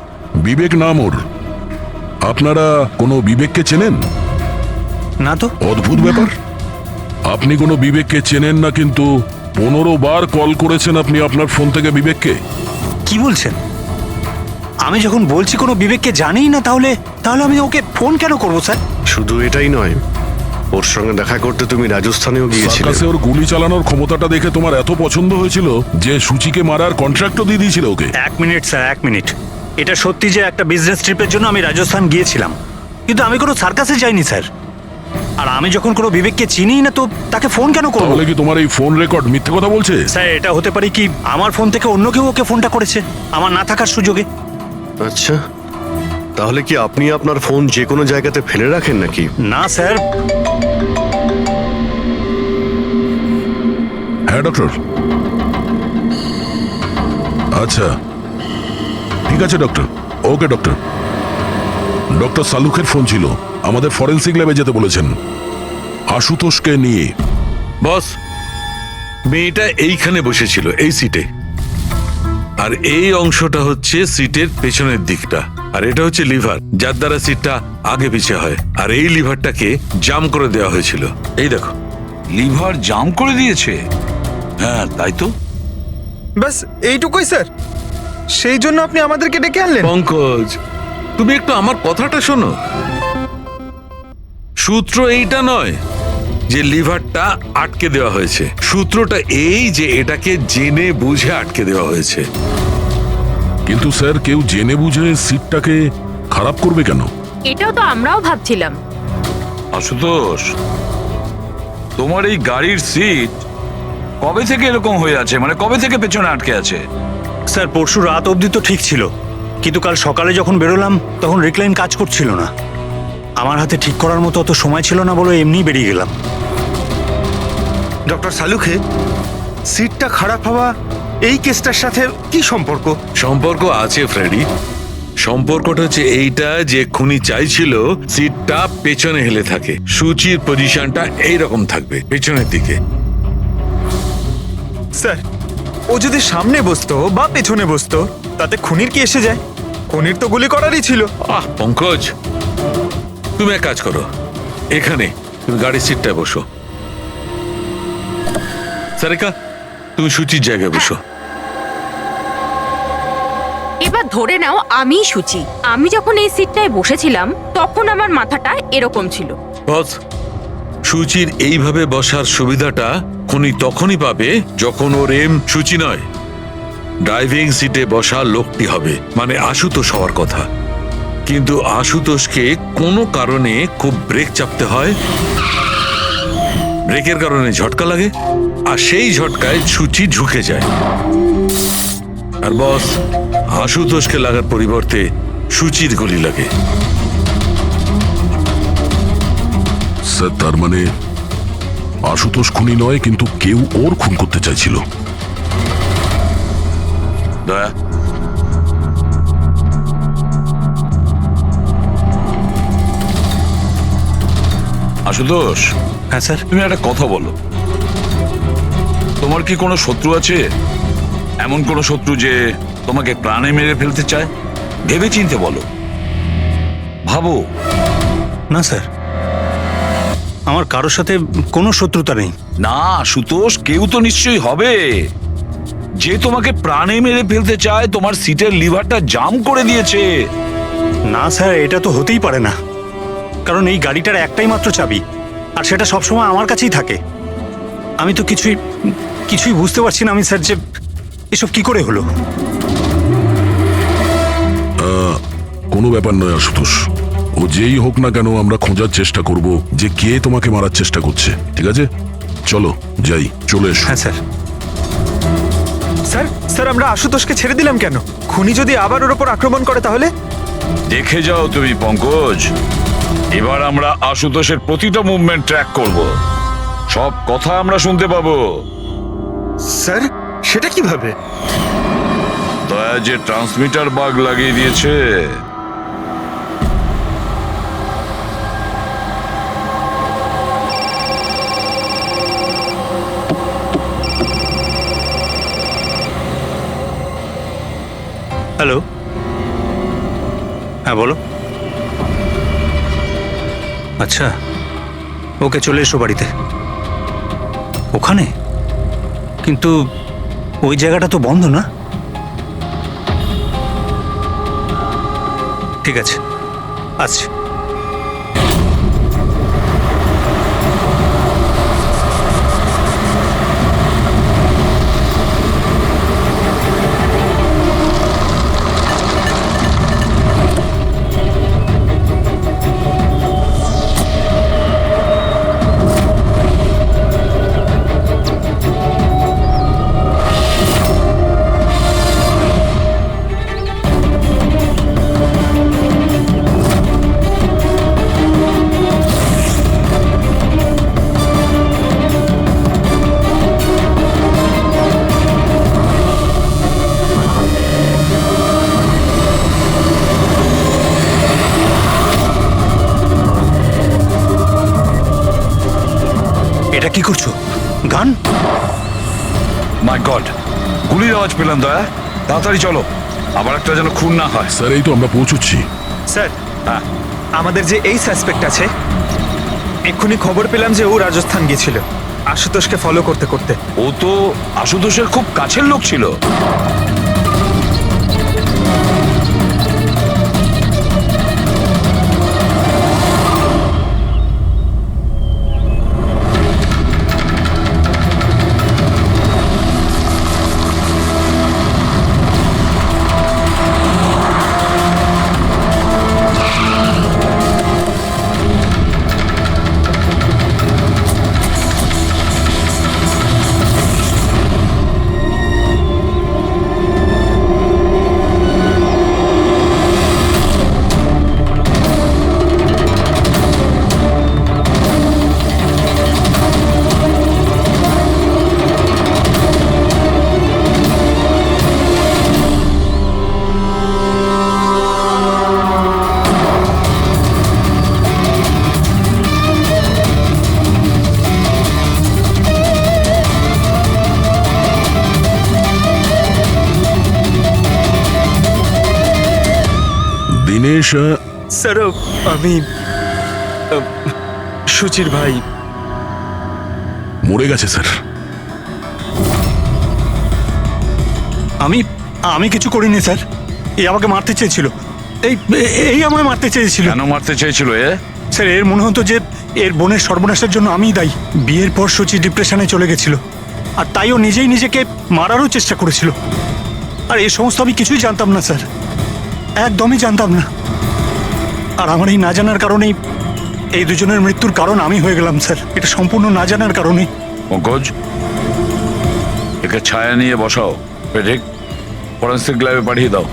বিবেক নাম ওর। আপনারা কোনো বিবেককে চেনেন? না তো। অদ্ভুত ব্যাপার, আপনি কোনো বিবেককে চেনেন না, কিন্তু 15 বার কল করেছেন আপনি আপনার ফোন থেকে বিবেককে। কি বলছেন? আমি যখন বলছি কোনো বিবেককে জানিই না, তাহলে আমি ওকে ফোন কেন করব স্যার? শুধু এটাই নয়, ওর সঙ্গে দেখা করতে তুমি রাজস্থানেও গিয়েছিলে। সার্কাসে ওর গুলি চালানোর ক্ষমতাটা দেখে তোমার এত পছন্দ হয়েছিল যে সুচিকে মারার কন্ট্রাক্টও দিয়ে দিয়েছিল ওকে। 1 মিনিট স্যার, 1 মিনিট। এটা সত্যি যে একটা বিজনেস ট্রিপের জন্য আমি রাজস্থান গিয়েছিলাম, কিন্তু আমি কোনো সার্কাসে যাইনি স্যার। আর আমি যখন কোনো বিবেককে চিনি না, তো তাকে ফোন কেন করব? তাহলে কি তোমার এই ফোন রেকর্ড মিথ্যে কথা বলছে? স্যার, এটা হতে পারে কি আমার ফোন থেকে অন্য কেউ ওকে ফোনটা করেছে আমার না থাকার সুযোগে। আচ্ছা, তাহলে কি আপনি আপনার ফোন যে কোনো জায়গাতে ফেলে রাখেন নাকি? না স্যার। হ্যাঁ ডক্টর। আচ্ছা ঠিক আছে ডক্টর, ওকে ডক্টর। ডক্টর সালুখের ফোন ছিল, আমাদের ফরেন্সিক ল্যাবে যেতে বলেছেন আশুতোষকে নিয়ে। বস, মেয়েটা এইখানে বসেছিল এই সিটে, আর এই অংশটা হচ্ছে সিটের পেছনের দিকটা, আর এটা হচ্ছে লিভার, যার দ্বারা সিটটা আগে পিছে হয়। আর এই লিভারটাকে জাম করে দেওয়া হয়েছিল। এই দেখো। লিভার জাম করে দিয়েছে? হ্যাঁ তাই তো। ব্যাস এইটুকুই স্যার, সেই জন্য আপনি আমাদেরকে ডেকে আনলেন? পঙ্কজ, তুমি একটু আমার কথাটা শোনো। সূত্র এইটা নয় যে লিভারটা আটকে দেওয়া হয়েছে, সূত্রটা এই যে এটাকে জেনে বুঝে আটকে দেওয়া হয়েছে। কিন্তু স্যার, কেউ জেনে বুঝে সিটটাকে খারাপ করবে কেন? এটাও তো আমরাও ভাবছিলাম। আশুতোষ, তোমার এই গাড়ির সিট কবে থেকে এরকম হয়ে আছে? মানে কবে থেকে পেছনে আটকে আছে? স্যার, পরশু রাত অবধি তো ঠিক ছিল, কিন্তু কাল সকালে যখন বেরোলাম তখন রিক্লাইন কাজ করছিল না। আমার হাতে ঠিক করার মতো অত সময় ছিল না বলে এমনি বেরিয়ে গেলাম। ডক্টর সালুখে, সিটটা খারাপ হওয়া এই কেসটার সাথে কি সম্পর্ক? সম্পর্ক আছে ফ্রেডি। সম্পর্কটা হচ্ছে এইটা যে খুনি চাইছিল সিটটা পেছনে হেলে থাকে, সুচির পজিশনটা এইরকম থাকবে পেছনের দিকে। স্যার, ও যদি সামনে বসতো বা পেছনে বসতো তাতে খুনির কি এসে যায়? খুনির তো গুলি করারই ছিল। পঙ্কজ, তুমি এক কাজ করো, এখানে তুমি গাড়ির সিটটায় বসো। সারিকা, তুমি সুচির জায়গায় বসো। এবার ধরে নাও আমি সুচি। আমি যখন এই সিটটায় বসেছিলাম তখন আমার মাথাটা এরকম ছিল। বস, সুচির এইভাবে বসার সুবিধাটা খুনি তখনই পাবে যখন ওর এম সুচি নয়, ড্রাইভিং সিটে বসা লোকটি হবে, মানে আশুতোষ হওয়ার কথা। কিন্তু আশুতোষকে কোনো কারণে খুব ব্রেক চাপতে হয়, ব্রেকের কারণে ঝটকা লাগে, আর সেই ঝটকায় সুচি ঝুঁকে যায়। আর বস, আশুতোষকে লাগার পরিবর্তে সুচির গুলি লাগে। স্যার তার মানে আশুতোষ খুনি নয়, কিন্তু কেউ ওর খুন করতে চাইছিল। দয়া, আশুতোষ, হ্যাঁ স্যার। তুমি একটা কথা বলো, তোমার কি কোনো শত্রু আছে? এমন কোনো শত্রু যে তোমাকে প্রাণে মেরে ফেলতে চায়? ভেবে চিনতে বলো, ভাবো। না স্যার, আমার কারোর সাথে কোনো শত্রুতা নেই। না আশুতোষ, কেউ তো নিশ্চয়ই হবে যে তোমাকে প্রাণে মেরে ফেলতে চায়, তোমার সিটের লিভারটা জাম করে দিয়েছে। না স্যার, এটা তো হতেই পারে না, কারণ এই গাড়িটার একটাই মাত্র চাবি, আর সেটা সবসময় আমার কাছেই থাকে। আমি তো কিছুই বুঝতে পারছি না আমি স্যার, যে এসব কি করে হলো। কোনো ব্যাপার নয় আশুতোষ, ও যেই হোক না কেন আমরা খোঁজার চেষ্টা করব যে কে তোমাকে মারার চেষ্টা করছে। ঠিক আছে, চলো যাই, চলে এসো। হ্যাঁ স্যার। স্যার স্যার আমরা আশুতোষকে ছেড়ে দিলাম কেন? খুনি যদি আবার ওর ওপর আক্রমণ করে তাহলে? দেখে যাও তুমি পঙ্কজ, এবার আমরা আশুতোষের প্রতিটা মুভমেন্ট ট্র্যাক করব, সব কথা আমরা শুনতে পাবো। স্যার সেটা কিভাবে? দয়া যে ট্রান্সমিটার বাগ লাগিয়ে দিয়েছে। হ্যালো, হ্যাঁ বলো। আচ্ছা, ওকে চলে এসো বাড়িতে। ওখানে? কিন্তু ওই জায়গাটা তো বন্ধ না? ঠিক আছে, আসছি। এটা কি করছো? গান? মাই গড, গুলির আওয়াজ পেলাম। দয়া, তাড়াতাড়ি চলো, আবার একটা যেন খুন না হয়। স্যার এই তো আমরা পৌঁছচ্ছি। স্যার হ্যাঁ, আমাদের যে এই সাসপেক্ট আছে, এক্ষুনি খবর পেলাম যে ও রাজস্থান গিয়েছিল আশুতোষকে ফলো করতে করতে। ও তো আশুতোষের খুব কাছের লোক ছিল। দিনেশ, স্যার আমি সুচির ভাই। মরে গেছে স্যার। আমি কিছু করিনি স্যার, এই আমাকে মারতে চেয়েছিল। এই আমায় মারতে চেয়েছিল। কেন মারতে চেয়েছিল এ? স্যার এর মনে হতো যে এর বোনের সর্বনাশের জন্য আমিই দায়ী। বিয়ের পর সুচি ডিপ্রেশনে চলে গেছিল, আর তাই ও নিজেই নিজেকে মারারও চেষ্টা করেছিল। আর এই সমস্ত আমি কিছুই জানতাম না স্যার, একদমই জানতাম না। আর আমার এই না জানার কারণেই এই দুজনের মৃত্যুর কারণ আমি হয়ে গেলাম স্যার, এটা সম্পূর্ণ না জানার কারণে। পঙ্কজ, একে ছায়া নিয়ে বসাও, পেটেক ফরেন্সিক ল্যাবে পাঠিয়ে দাও।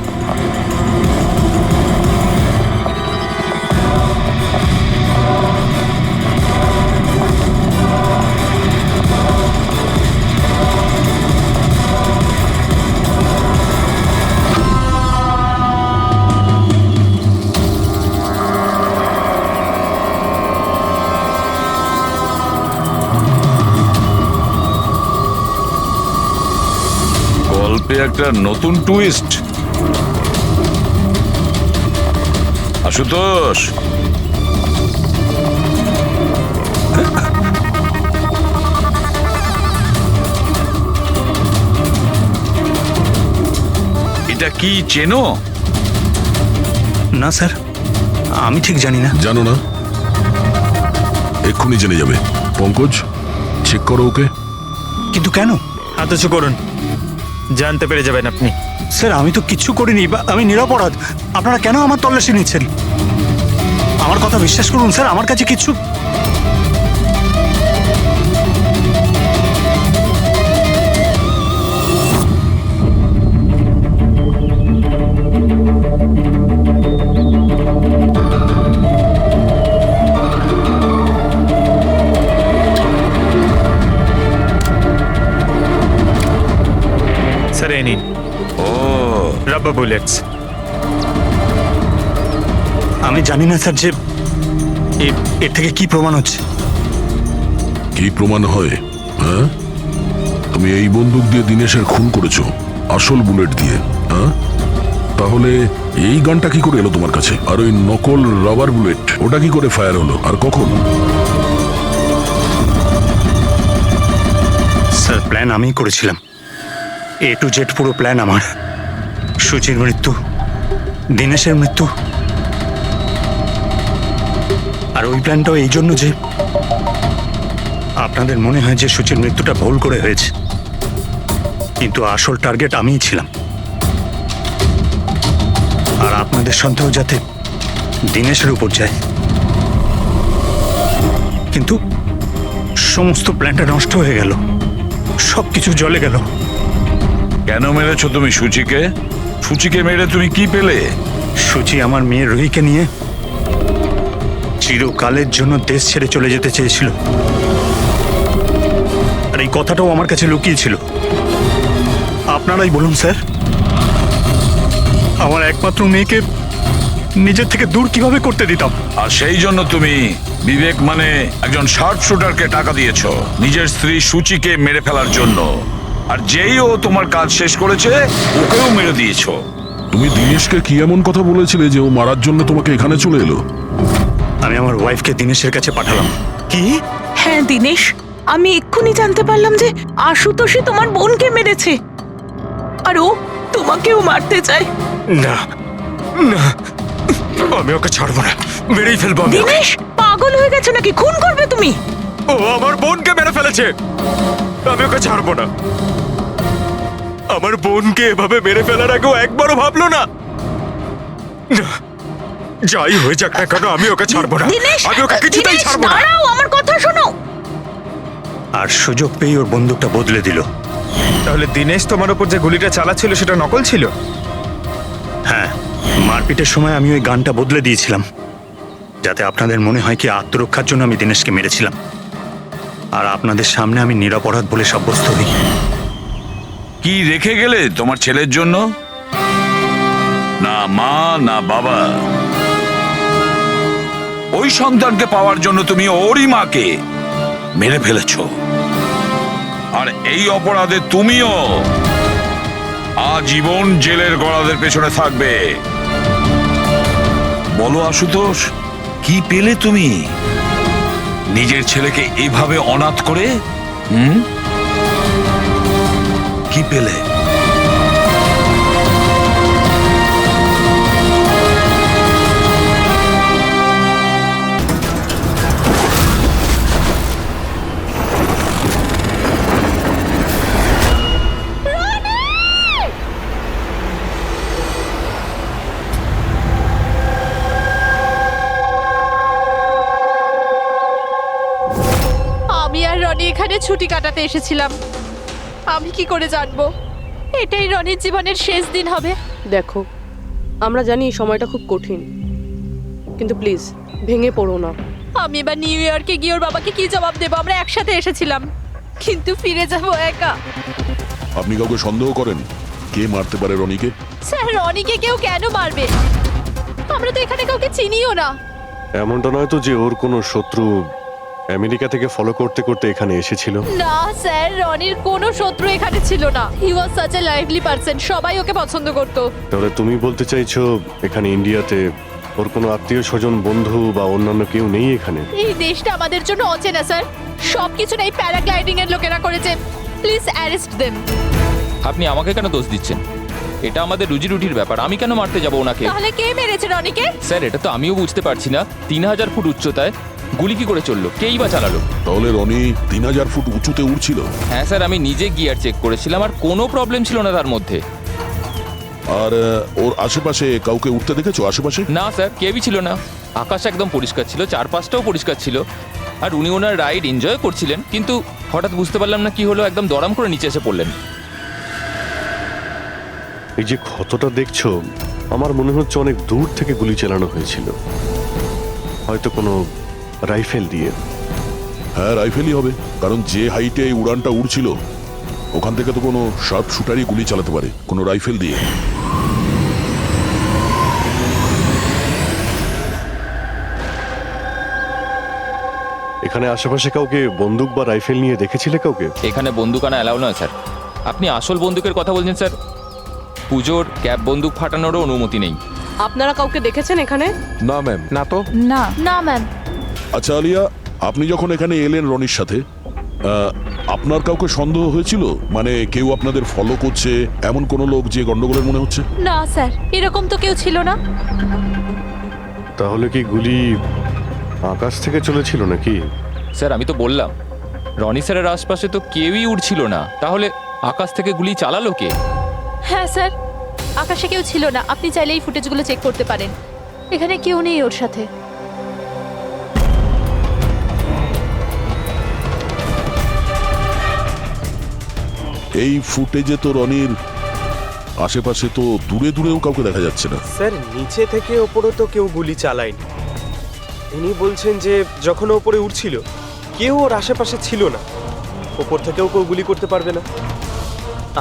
গল্পে একটা নতুন টুইস্ট। আশুতোষ, এটা কি চেনো? না স্যার, আমি ঠিক জানি না। জানো না? এক্ষুনি জেনে যাবে। পঙ্কজ, চেক করো ওকে। কিন্তু কেন? হাত উঁচু করুন, জানতে পেরে যাবেন আপনি। স্যার, আমি তো কিচ্ছু করিনি, বা আমি নিরপরাধ। আপনারা কেন আমার তল্লাশি নিচ্ছেন? আমার কথা বিশ্বাস করুন স্যার, আমার কাছে কিছু। স্যার এই নিন ও, রাবার বুলেটস। আমি জানি না স্যার যে এর থেকে কি প্রমাণ হচ্ছে। কি প্রমাণ হয়? হ্যাঁ, তুমি এই বন্দুক দিয়ে দিনেশের খুন করেছো, আসল বুলেট দিয়ে। হ্যাঁ, তাহলে এই গানটা কি করে এলো তোমার কাছে? আর ওই নকল রাবার বুলেট, ওটা কি করে ফায়ার হলো আর কখন? স্যার, প্ল্যান আমিই করেছিলাম। A to Z পুরো প্ল্যান আমার। সুচির মৃত্যু, দিনেশের মৃত্যু, আর ওই প্ল্যানটাও এই জন্য যে আপনাদের মনে হয় যে সুচির মৃত্যুটা ভুল করে হয়েছে, কিন্তু আসল টার্গেট আমিই ছিলাম। আর আপনাদের সন্দেহ যাতে দিনেশের উপর যায়, কিন্তু সমস্ত প্ল্যানটা নষ্ট হয়ে গেল, সবকিছু জ্বলে গেল। কেন মেরেছো তুমি সুচিকে? সুচিকে মেরে তুমি কি পেলে? সুচি আমার মেয়ে রুহিকে নিয়ে চিরকালের জন্য দেশ ছেড়ে চলে যেতে চেয়েছিল, আর এই কথাটাও আমার কাছে লুকিয়ে ছিল। আপনারাই বলুন স্যার, আমার একমাত্র মেয়েকে নিজের থেকে দূর কিভাবে করতে দিতাম? আর সেই জন্য তুমি বিবেক মানে একজন শার্প শুটারকে টাকা দিয়েছো নিজের স্ত্রী সুচিকে মেরে ফেলার জন্য, আর যেই ও তোমার কাজ শেষ করেছে ওকেও মেরে দিয়েছো। তুমি দিনেশকে কি এমন কথা বলেছিলে যে ও মারার জন্য তোমাকে এখানে চলে এলো? আমি আমার ওয়াইফকে দিনেশের কাছে পাঠালাম। কি? হ্যাঁ দিনেশ, আমি এক্ষুনি জানতে পারলাম যে আশুতোষই তোমার বোনকে মেরেছে, আর ও তোমাকেও মারতে চায়। না না, আমি ওকে ছাড়বো না, মেরেই ফেলবো আমি ওকে। দিনেশ, পাগল হয়ে গেছো নাকি? খুন করবে তুমি? ও আমার বোনকে মেরে ফেলেছে, আমি ওকে ছাড়বো না। আমার বোনকে এভাবে মেরে ফেলার আগেও একবারও ভাবলো না। না, যাই হয়ে যাক না কেন, আমি ওকে ছাড়বো না। দিনেশ, আমি ওকে কিছুতেই দিনেশ, ছাড়বো না। দাঁড়াও, আমার কথা শোনো। আর সুযোগ পেয়ে ওর বন্দুকটা বদলে দিল। তাহলে দিনেশ তোমার উপর যে গুলিটা চালাচ্ছিল সেটা নকল ছিল? হ্যাঁ, মারপিটের সময় আমি ওই গানটা বদলে দিয়েছিলাম, যাতে আপনাদের মনে হয় কি আত্মরক্ষার জন্য আমি দিনেশকে মেরেছিলাম, আর আপনাদের সামনে আমি নিরপরাধ বলে সাব্যস্ত হই। কি রেখে গেলে তোমার ছেলের জন্য? না মা না বাবা। ওই সন্তানকে পাওয়ার জন্য তুমি ওরই মাকে মেরে ফেলেছো, আর এই অপরাধে তুমিও আজীবন জেলের গড়াদের পেছনে থাকবে। বলো আশুতোষ, কি পেলে তুমি নিজের ছেলেকে এভাবে অনাথ করে? কি পেলে? আমি আর রনি এখানে ছুটি কাটাতে এসেছিলাম। আমি কি করে জানবো এটাই রনির জীবনের শেষ দিন হবে? দেখো, আমরা জানি এই সময়টা খুব কঠিন, কিন্তু প্লিজ ভেঙে পড়ো না। আমি এবার নিউ ইয়র্কে গিয়ে ওর বাবাকে কি জবাব দেবো? আমরা একসাথে এসেছিলাম, কিন্তু ফিরে যাবো একা। আপনি কাউকে সন্দেহ করেন? কে মারতে পারে রনিকে? স্যার, রনিকে কেউ কেন মারবে? আমরা তো এখানে কাউকে চিনিও না। এমনটা নয় তো যে ওর কোনো শত্রু আমেরিকা থেকে ফলো করতে করতে এখানে এসেছিল। না স্যার, রনির কোনো শত্রু এখানে ছিল না। He was such a lively person, সবাই ওকে পছন্দ করতো। তাহলে তুমি বলতে চাইছো এখানে ইন্ডিয়াতে ওর কোনো আত্মীয় স্বজন, বন্ধু বা অন্যান্য কেউ নেই এখানে? এই দেশটা আমাদের জন্য অচেনা স্যার, সবকিছু এই প্যারাগ্লাইডিং এর লোকেরা করেছে। Please arrest them. আপনি আমাকে কেন দোষ দিচ্ছেন? এটা আমাদের রুজি রুটির ব্যাপার, আমি কেন মারতে যাব ওনাকে? তাহলে কে মেরেছে রনিকে? স্যার এটা তো আমিও বুঝতে পারছি না, 3000 ফুট উচ্চতায় গুলি কি করে চললো, কেই বা চালালো? তাহলে রনি 3000 ফুট উঁচুতে উড়ছিল? হ্যাঁ স্যার, আমি নিজে গিয়ার চেক করেছিলাম আর কোনো প্রবলেম ছিল না তার মধ্যে। আর ওর আশেপাশে কাউকে উঠতে দেখেছো? আশেপাশে না স্যার, কেউই ছিল না। আকাশ একদম পরিষ্কার ছিল, চারপাশটাও পরিষ্কার ছিল, আর উনি ওনার রাইড এনজয় করছিলেন। কিন্তু হঠাৎ বুঝতে পারলাম না কি হলো, একদম দড়াম করে নিচে এসে পড়লেন। এই যে ক্ষতটা দেখছো, আমার মনে হচ্ছে অনেক দূর থেকে গুলি চালানো হয়েছিল, হয়তো কোনো রাইফেল দিয়ে। হ্যাঁ, রাইফেলই হবে, কারণ যে হাইটে এই উড়ানটা উড়ছিল ওখান থেকে তো কোনো শার্প শুটারই গুলি চালাতে পারে, কোনো রাইফেল দিয়ে। এখানে আশেপাশে কাউকে বন্দুক বা রাইফেল নিয়ে দেখেছিলে কাউকে? এখানে বন্দুক আনা অ্যালাউ নয় স্যার। আপনি আসল বন্দুকের কথা বলছেন স্যার? পুজোর ক্যাপ বন্দুক ফাটানোরও অনুমতি নেই। আপনারা কাউকে দেখেছেন এখানে? না ম্যাম, না তো। না না ম্যাম। আচ্ছা আলিয়া, আপনি যখন এখানে এলেন রনির সাথে, আপনার কাউকে সন্দেহ হয়েছিল? মানে কেউ আপনাদের ফলো করছে, এমন কোনো লোক যে গন্ডগোলের মনে হচ্ছে? না স্যার, এরকম তো কেউ ছিল না। তাহলে কি গুলি আকাশ থেকে চলেছিল নাকি? স্যার আমি তো বললাম, রনি স্যারের আশপাশে তো কেউই উড়ছিল না, তাহলে আকাশ থেকে গুলি চালালো কে? হ্যাঁ স্যার, আকাশে কেউ ছিল না। আপনি চাইলে এই ফুটেজগুলো চেক করতে পারেন, এখানে কেউ নেই ওর সাথে। এই ফুটেজে তো রনির আশেপাশে তো দূরে দূরেও কাউকে দেখা যাচ্ছে না। স্যার নিচে থেকে ওপরে তো কেউ গুলি চালায়নি। ইনি বলছেন যে যখন ওপরে উঠছিল কেউ ওর আশেপাশে ছিল না, ওপর থেকেও কেউ গুলি করতে পারবে না।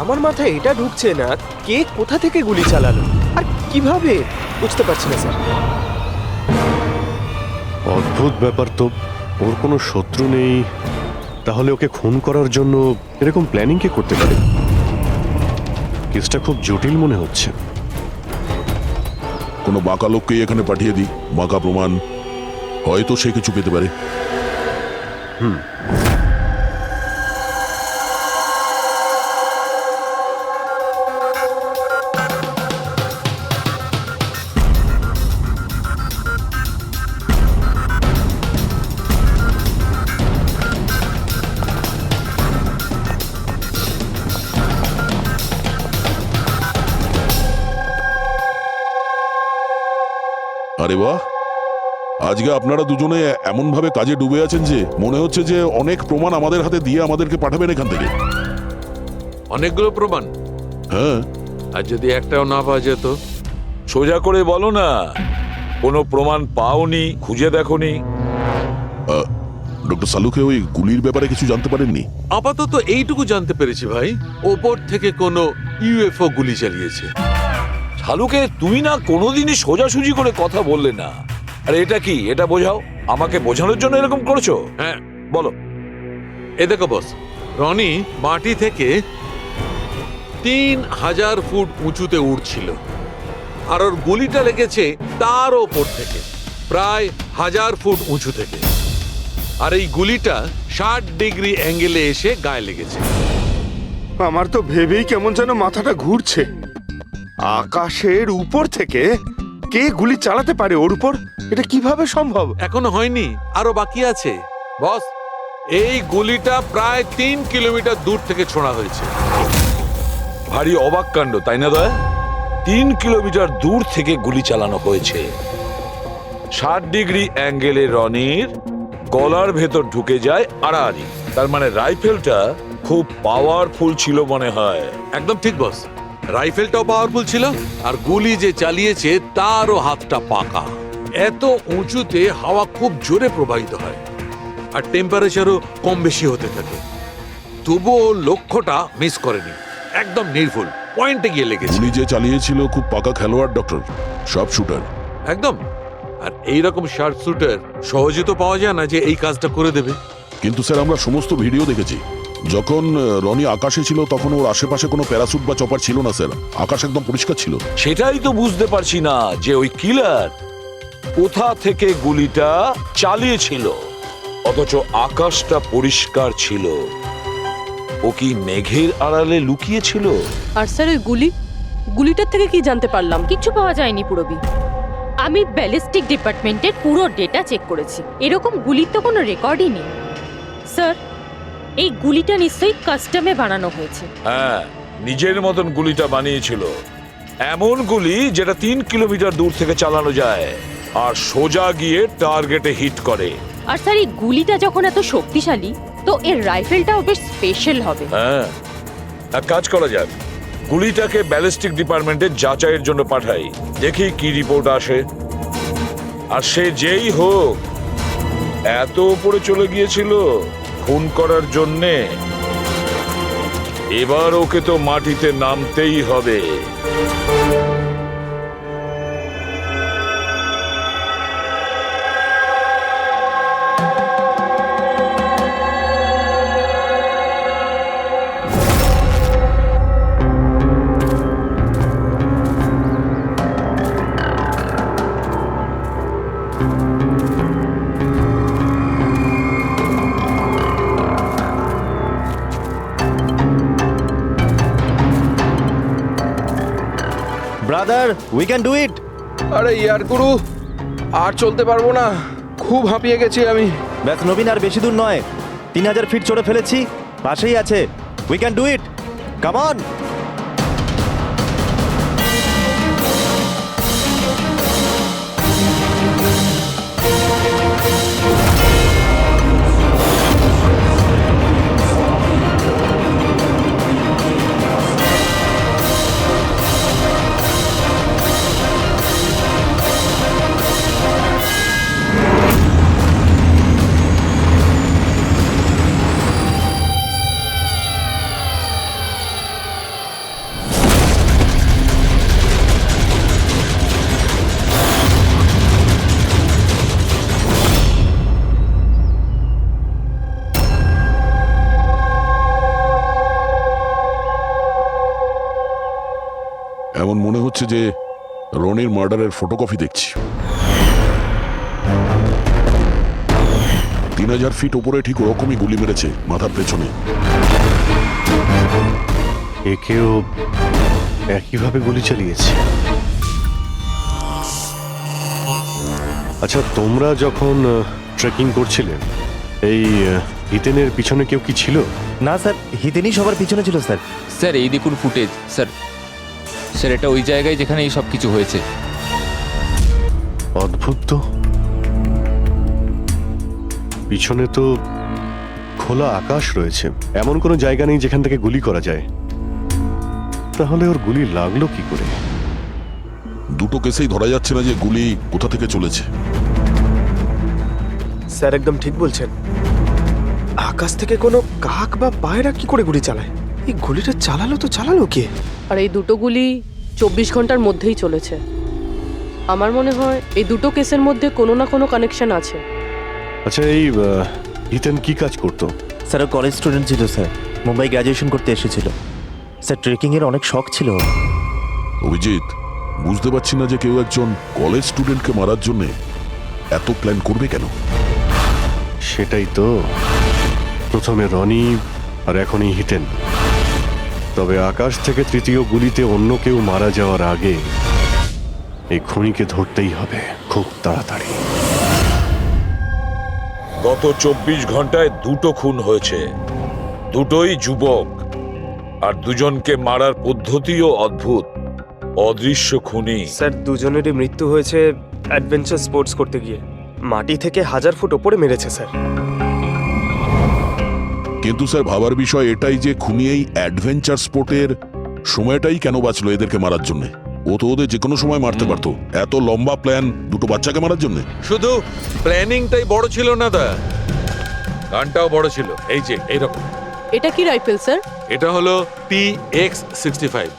আমার মাথায় এটা ঢুকছে না কে কোথা থেকে গুলি চালালো আর কিভাবে, বুঝতে পারছি না স্যার। অদ্ভুত ব্যাপার তো, ওর কোনো শত্রু নেই, তাহলে ওকে খুন করার জন্য এরকম প্ল্যানিং কে করতে পারে? কেসটা খুব জটিল মনে হচ্ছে। কোনো বাঁকা লোককেই এখানে পাঠিয়ে দিই, বাঁকা প্রমাণ, হয়তো সে কিছু পেতে পারে। আরে বাহ, আজকে আপনারা দুজনে এমন ভাবে কাজে ডুবে আছেন যে মনে হচ্ছে যে অনেক প্রমাণ আমাদের হাতে দিয়ে আমাদেরকে পাঠাবেন এখান থেকে। অনেকগুলো প্রমাণ? হ্যাঁ। আর যদি একটাও না পাওয়া যেত? সোজা করে বলো না, কোনো প্রমাণ পাওনি, খুঁজে দেখোনি? ডক্টর সালুকে ওই গুলির ব্যাপারে কিছু জানতে পারেননি? আপাতত এইটুকু জানতে পেরেছি ভাই, ওপর থেকে কোনো ইউএফও গুলি চালিয়েছে। শালুকে তুমি না কোনোদিনই সোজাসুজি করে কথা বললে না। আরে এটা কি, এটা বোঝাও, আমাকে বোঝানোর জন্য এরকম করছো? হ্যাঁ বলো। এ দেখো বস, রনি মাটি থেকে 3000 ফুট উঁচুতে উঠছিল, আর ওর গুলিটা লেগেছে তার ওপর থেকে প্রায় 1000 ফুট উঁচু থেকে, আর এই গুলিটা 60 ডিগ্রি অ্যাঙ্গেলে এসে গায়ে লেগেছে। আমার তো ভেবেই কেমন যেন মাথাটা ঘুরছে। আকাশের উপর থেকে কে গুলি চালাতে পারে ওর উপর? এটা কিভাবে সম্ভব? এখনো হয়নি, আরো বাকি আছে বস। এই গুলিটা প্রায় 3 কিলোমিটার দূর থেকে ছোড়া হয়েছে। ভারী অবাক কাণ্ড, তাই না দয়া? 3 কিলোমিটার দূর থেকে গুলি চালানো হয়েছে। 60 ডিগ্রি অ্যাঙ্গেলে রনির গলার ভেতর ঢুকে যায় আড়াআড়ি। তার মানে রাইফেলটা খুব পাওয়ারফুল ছিল মনে হয়। একদম ঠিক বস, রাইফেলটাও পাওয়ারফুল ছিল, আর গুলি যে চালিয়েছে তারও হাতটা পাকা। এত উঁচুতে হাওয়া খুব জোরে প্রবাহিত হয়, আর টেম্পারেচারও কম বেশি হতে থাকে, তবুও লক্ষ্যটা মিস করেনি, একদম নির্ভুল পয়েন্টে গিয়ে লেগেছে। গুলি যে চালিয়েছিল খুব পাকা খেলোয়াড় ডক্টর, সব শুটার। একদম আর এইরকম শার্ট শুটার সহজে তো পাওয়া যায় না যে এই কাজটা করে দেবে। কিন্তু স্যার আমরা সমস্ত ভিডিও দেখেছি। যখন রনি আকাশে ছিল তখন ওর আশেপাশে কোনো প্যারাসুট বা চপার ছিল না স্যার, আকাশ একদম পরিষ্কার ছিল। সেটাই তো বুঝতে পারছি না যে ওই কিলার কোথা থেকে গুলিটা চালিয়েছিল, অথচ আকাশটা পরিষ্কার ছিল। ও কি মেঘের আড়ালে লুকিয়েছিল? আর স্যার ওই গুলিটার থেকে কি জানতে পারলাম? কিচ্ছু পাওয়া যায়নি পুরবি। আমি ব্যালিস্টিক ডিপার্টমেন্টের পুরো ডেটা চেক করেছি, এরকম গুলির তো কোনো রেকর্ডই নেই। স্যার, এই গুলিটা নিশ্চয়ই কাস্টমে বানানো হয়েছে। হ্যাঁ, নিজের মতন গুলিটা বানিয়েছিল। এমন গুলি যেটা 3 কিলোমিটার দূর থেকে চালানো যায় আর সোজা গিয়ে টার্গেটে হিট করে। আর স্যার, এই গুলিটা যখন এত শক্তিশালী, তো এর রাইফেলটাও বেশ স্পেশাল হবে। হ্যাঁ, এক কাজ করা যাক, গুলিটাকে ব্যালিস্টিক ডিপার্টমেন্টে যাচাইয়ের জন্য পাঠাই, দেখি কি রিপোর্ট আসে। আর সে যেই হোক, এত উপরে চলে গিয়েছিল খুন করার জন্যে, এবার ওকে তো মাটিতে নামতেই হবে। ব্রাদার, উই ক্যান ডু ইট। আরে ইয়ার গুরু, আর চলতে পারবো না, খুব হাঁপিয়ে গেছি আমি। ব্যাস নবীন, আর বেশি দূর নয়, 3000 ফিট চড়ে ফেলেছি, পাশেই আছে। We can do it, come on. এমন মনে হচ্ছে যে রনির মার্ডারের ফটোকপি দেখছি। 3000 ফিট উপরে ঠিক ওরকমই গুলি মেরেছে মাথার পেছনে। একেও একইভাবে গুলি চালিয়েছে। আচ্ছা, তোমরা যখন ট্রেকিং করছিলে, এই হিতেনের পিছনে কেউ কি ছিল? না স্যার, হিতেনই সবার পিছনে ছিল স্যার। স্যার, এই দেখুন ফুটেজ। স্যার, স্যার এটা ওই জায়গায় যেখানে এই সব কিছু হয়েছে। অদ্ভুত তো, পিছনে তো খোলা আকাশ রয়েছে, এমন কোনো জায়গা নেই যেখান থেকে গুলি করা যায়। তাহলে ওর গুলি লাগলো কি করে? দুটো কেসেই ধরা যাচ্ছে না যে গুলি কোথা থেকে চলেছে। স্যার একদম ঠিক বলছেন। আকাশ থেকে কোনো কাক বা পায়রা কি করে গুলি চালায়? এই গুলিটা চালালো কে? আর এই দুটো গুলি 24 ঘন্টার মধ্যেই চলেছে। আমার মনে হয় এই দুটো কেসের মধ্যে কোনো না কোনো কানেকশন আছে। আচ্ছা, এই হিতেন কি কাজ করতো? স্যার ও কলেজ স্টুডেন্ট ছিল স্যার, মুম্বাই গ্র্যাজুয়েশন করতে এসেছিল স্যার। ট্রেকিং এর অনেক শখ ছিল। অভিজিৎ, বুঝতে পারছি না যে কেউ একজন কলেজ স্টুডেন্টকে মারার জন্য এত প্ল্যান করবে কেন। সেটাই তো, প্রথমে রনি আর এখনই হিতেন। তবে আকাশ থেকে তৃতীয় গুলিতে অন্য কেউ মারা যাওয়ার আগে এই খুনিকে ধরতেই হবে খুব তাড়াতাড়ি। গত 24 ঘন্টায় 2টো খুন হয়েছে, দুটোই যুবক, আর দুজনকে মারার পদ্ধতিও অদ্ভুত। অদৃশ্য খুনি। স্যার, দুজনেরই মৃত্যু হয়েছে অ্যাডভেঞ্চার স্পোর্টস করতে গিয়ে। মাটি থেকে 1000 ফুট ওপরে মেরেছে স্যার। কিন্তু স্যার ভাবার বিষয় এটাই যে খুনি এই অ্যাডভেঞ্চার স্পোর্টের সময়টাই কেন বাঁচলো এদেরকে মারার জন্য। ও তো ওদের যে কোনো সময় মারতে পারতো। এত লম্বা প্ল্যান দুটো বাচ্চাকে মারার জন্য। শুধু প্ল্যানিংটাই বড় ছিল না দা, গানটাও বড় ছিল। এই যে এইরকম। এটা কি রাইফেল স্যার? এটা হলো PX-65